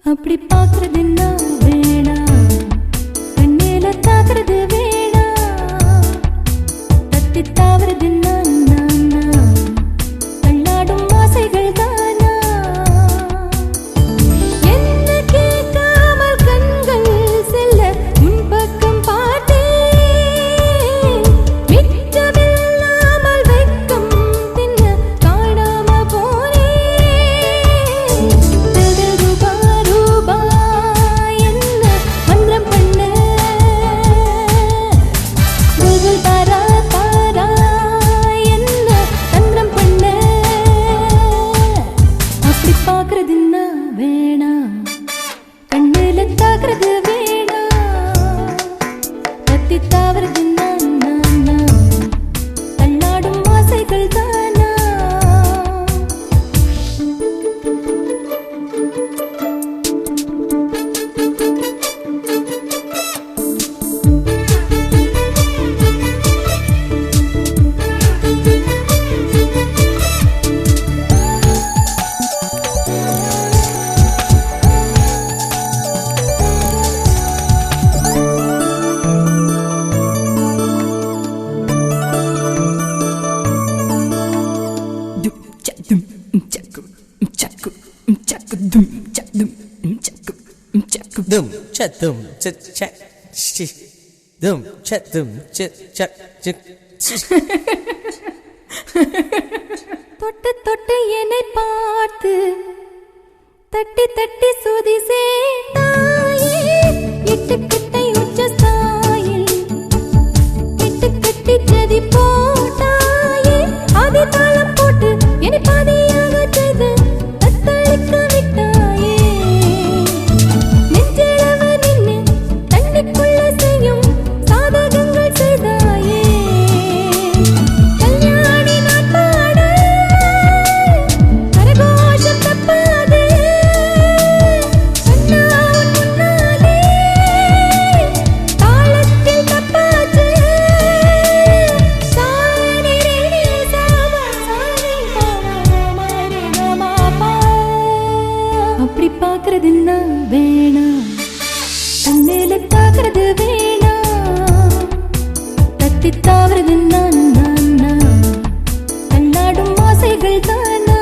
அப்படி பாக்குறது என்ன வேணா கண்ணில தாக்குறது வேணா தத்தி தாவறது தள்ளாடும் ஆசைகள் தானா என்ன கேட்காமல் கண்கள் செல்ல உன் பக்கம் பார்த்தேன் மிச்சமில்லாமல் வெட்கம் தின்ன காணாம போனேன் ரூபா ரூபா என்ன மந்திரம் பண்ண புல்புல் தாரா தாரா என்ன dum cha dum cha cha chi dum cha dum cha cha chi தொட்டு தொட்டு என்னை பார்த்து தட்டி தட்டி சுதி சேர்த்தாயே எட்டு கட்டை உச்ச சாயில் எட்டு கட்டி ஜதி போட்டாயே ஆதி தாளம் போட்டு என்னை பாதியாக செய்து தத்தளிக்க விட்டாயே நெஞ்சளவு நின்று தண்ணிக்குள்ள செய்யும் சாதகங்கள் செய்தாயே கல்யாணி நான் பாட கரகோஷம் தப்பாதே சொன்னா உன் முன்னாலே தாளத்தில் தப்பாச்சு சாரி ரே சாமா சாரி பாமா ரே கமா பா அப்படி பார்க்கறது நான் வேணாம் கண்ணில தாக்குறது வேணாம் தத்தி தாவறது நான் கண்ணாடும் ஆசைகள் தானா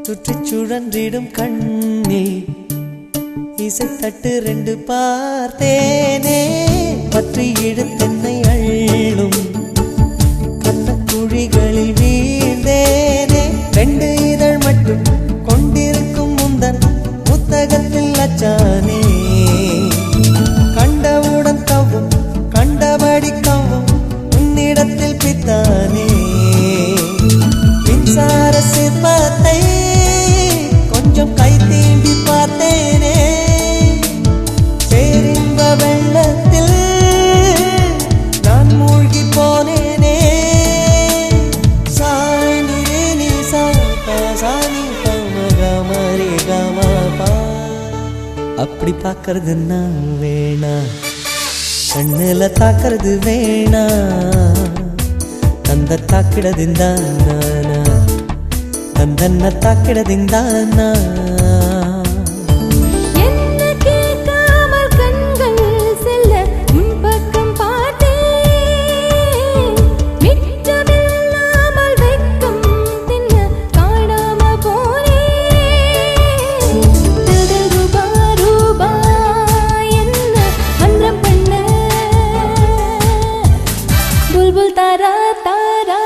சுற்றிச் சுழன்றிடும் கண்ணில் இசை தட்டு ரெண்டு பார்த்தேனே பற்றி இழுத்தென்னை அள்ளும் கண்ணக்குழிகளில் வீழ்ந்தேனே ரெண்டு இதழ் மட்டும் கொண்டிருக்கும் முந்தன் புத்தகத்தில் அச்சானே கண்டவுடன் கவ்வும் கண்டபடி கவ்வும் உன்னிடத்தில் பித்தானே மின்சார சிற்பத்தை கொஞ்சம் கை தீண்டி பார்த்தேனே பேரின்ப வெள்ளத்தில் நான் மூழ்கி போனேனே சாணி நீ சாணி பமரி கமபா அப்படி பார்க்கறது நான் வேணா கண்ணுல தாக்குறது வேணா தந்த தாக்கிடದಿಂದಾನಾ தந்தன்ன தாக்கிடದಿಂದಾನಾ என்ன கேட்காமல் கண்கள் செல்ல உன் பக்கம் பார்த்தேன் மிச்சமில்லாமல் வெட்கம் தின்ன காணாம போனேன் ரூபா ரூபா என்ன மந்திரம் பண்ண புல்புல் தாரா தாரா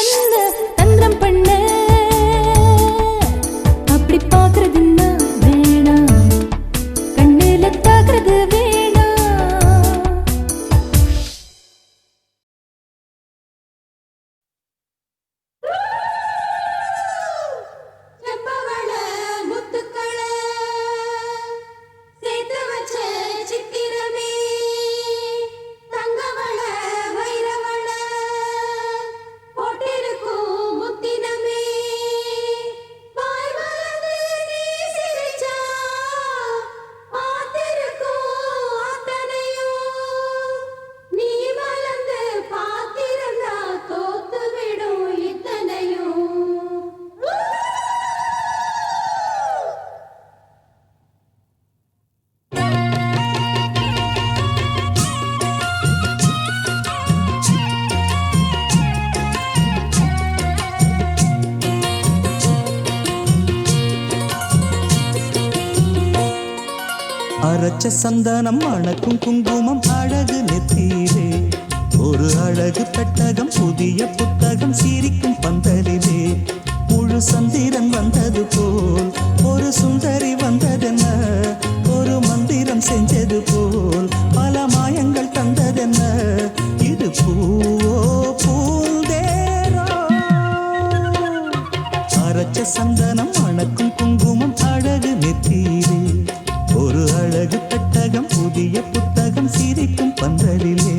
என்ன தந்திரம் பண்ண அப்படி பார்க்கறது நான் வேணாம் கண்ணில தாக்குறது வேணாம் செம்பவள முத்துக்கள சேர்த்து வச்ச சித்திரமே தங்கவள வைரவள போட்டிருக்கும் முத்தினமே வாய் மலர்ந்து நீ சிரிச்சா பார்த்திருக்கும் அத்தனையும் நீ மலர்ந்து பார்த்திருந்தா தோத்து விடும் இத்தனையும் அரைச்ச சந்தனம் அணக்கும் குங்குமம் அழகு நெத்தியிலே ஒரு அழகு பெட்டகம் புதிய புத்தகம் சிரிக்கும் பந்தலிலே முழு சந்திரன் வந்தது போல் ஒரு சுந்தரி வந்ததென்ன ஒரு மந்திரம் செஞ்சது போல் பல மாயங்கள் தந்ததென்ன இது பூவோ பூந்தேரோ அரைச்ச சந்தனம் அணக்கும் குங்குமம் அழகு நெத்தியிலே ஒரு அழகு பெட்டகம் புத்தகம் புதிய புத்தகம் சிரிக்கும் பந்தலிலே.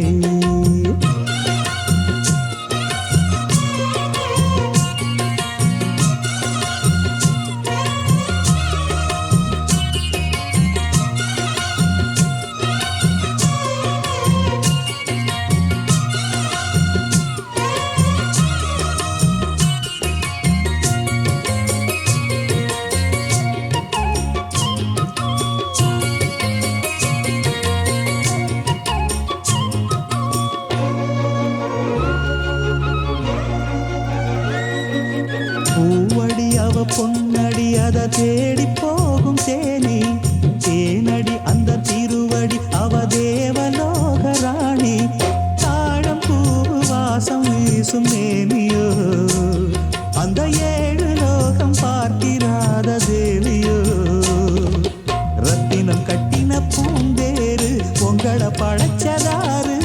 பூவடி அவ பொன்னடி அத தேடி போகும் தேனி, தேனடி அந்த திருவடி அவ தேவலோக ராணி. தாழம் பூவு வாசம் வீசும் மேனியோ, அந்த 7 லோகம் பார்த்திராத தேவியோ. ரத்தினம் கட்டின பூந்தேரு உங்கள படைச்சதாரு,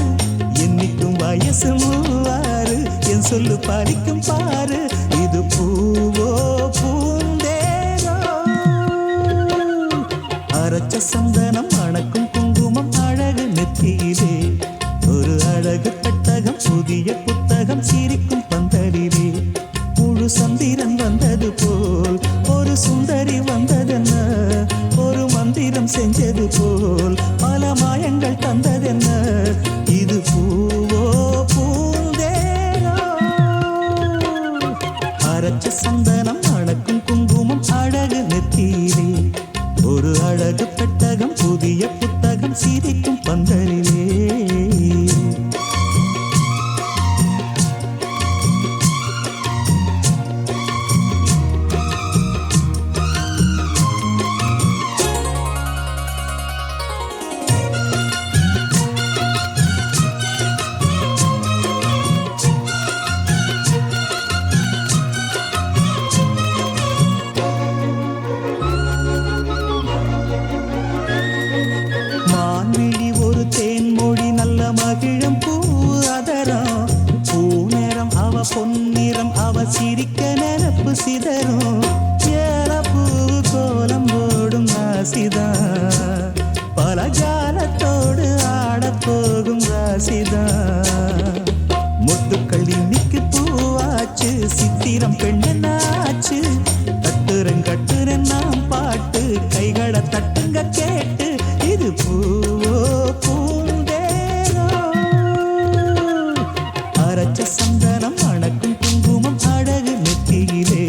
என்னைக்கும் வயசு 3 என் சொல்லு பறிக்கும் பாரு. இது பூவோ பூந்தேரோ, அரைச்ச சந்தனம் மணக்கும் குங்குமம் அழகு நெத்தியிலே. ஒரு அழகு பெட்டகம் புதிய புத்தகம் சிரிக்கும் பந்தலிலே. முழு சந்திரன் வந்தது போல் ஒரு சுந்தரி வந்ததென்ன, ஒரு மந்திரம் செஞ்சது போல் பல மாயங்கள் தந்ததென்ன. இது பூவோ பூந்தேரோ, அரைச்ச சந்தனம் அணக்கும் குங்குமம் அழகு நெத்தியிலே. ஒரு அழகு பெட்டகம் புதிய புத்தகம் சிரிக்கும் பந்தலிலே. மான்விழி ஒரு தேன்மொழி நல்ல மகிழம் பூ அதரம். பூநேரம் அவ பொன்னிறம் அவ சிரிக்க நினப்பு சிதறும். ஏலப்பூ கோலம் போடும் ராசிதா, பல ஜாலத்தோடு ஆடப்போகும் ராசிதா. முத்துக்கள் இன்னைக்கு பூவாச்சு, சித்திரம் பெண்ணாச்சு. கட்டுரன் நாம் பாட்டு, கைகளை தட்டுங்க கேட்டு. இது பூவோ பூந்தேரோ, அரைச்ச சந்தனம் மணக்கும் குங்குமம் அழகு நெத்தியிலே.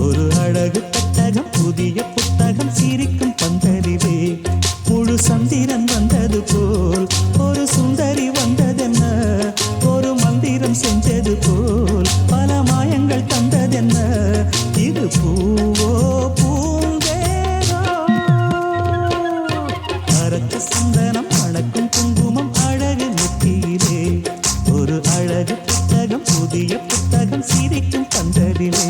ஒரு அழகு பெட்டகம் புதிய புத்தகம் சிரிக்கும் பந்தலிலே. முழு சந்திரன் வந்தது போல் ஒரு சுந்தரி வந்ததென்ன, ஒரு மந்திரம் செஞ்சது போல் பல மாயங்கள் தந்ததென்ன. இது பூவோ பூந்தேரோ, அரைச்ச சந்தனம் அணக்கும் குங்குமம் அழகு நெத்தியிலே. ஒரு அழகு புத்தகம் புதிய புத்தகம் சிரிக்கும் பந்தலிலே.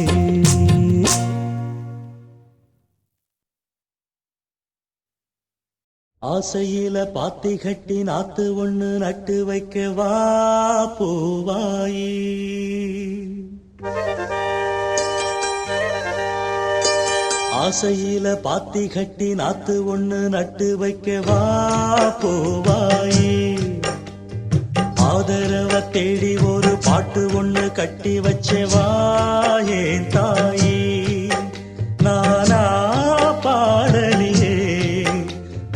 ஆசையில பாத்தி கட்டி நாத்து ஒண்ணு நட்டு வைக்க வா பூவாயி. ஆசையில பாத்தி கட்டி நாத்து ஒண்ணு நட்டு வைக்க வா பூவாயி. ஆதரவ தேடி ஒரு பாட்டு ஒண்ணு கட்டி வச்சவா ஏன் தாயி. நானா பாடலியே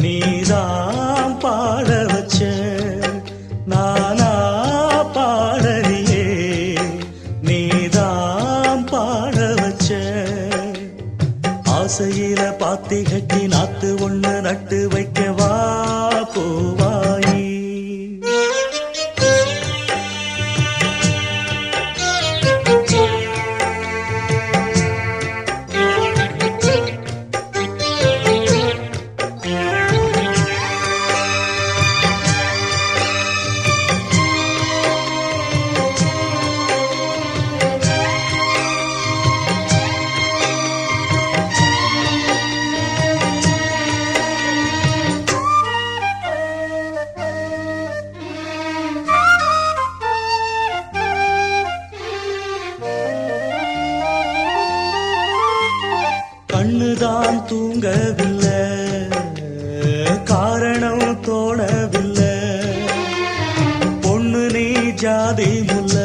நீதான் பாட வச்ச, நானா பாடலியே நீதான் பாட வச்ச. ஆசையில பாத்தி கட்டி நாத்து ஒண்ணு நட்டு வைக்கவா பூவாயி. கண்ணுதான் தூங்கவில்லை, காரணம் ஜாதி முல்ல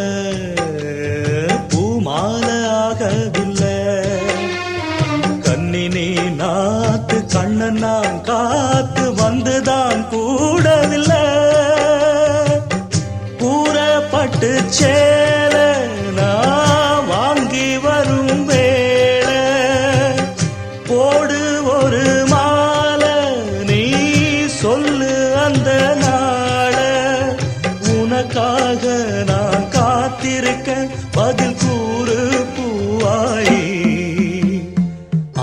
பூமால ஆகவில்லை கண்ணினே நாத்து கண்ணன் நான் காத்து வந்துதான் கூடவில்லை கூறப்பட்டு சேல நான் வாங்கி வரும் வேளை போடு ஒரு மாலை நீ சொல்லு அந்த நாள உனக்காக நான் காத்திருக்க பதில் கூறு பூவாயி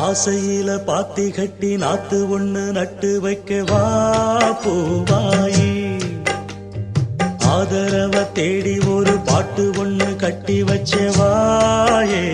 ஆசையில பாத்தி கட்டி நாத்து ஒண்ணு நட்டு வைக்க வா பூவாயி ஆதரவ தேடி ஒரு பாட்டு ஒண்ணு கட்டி வச்ச வாயே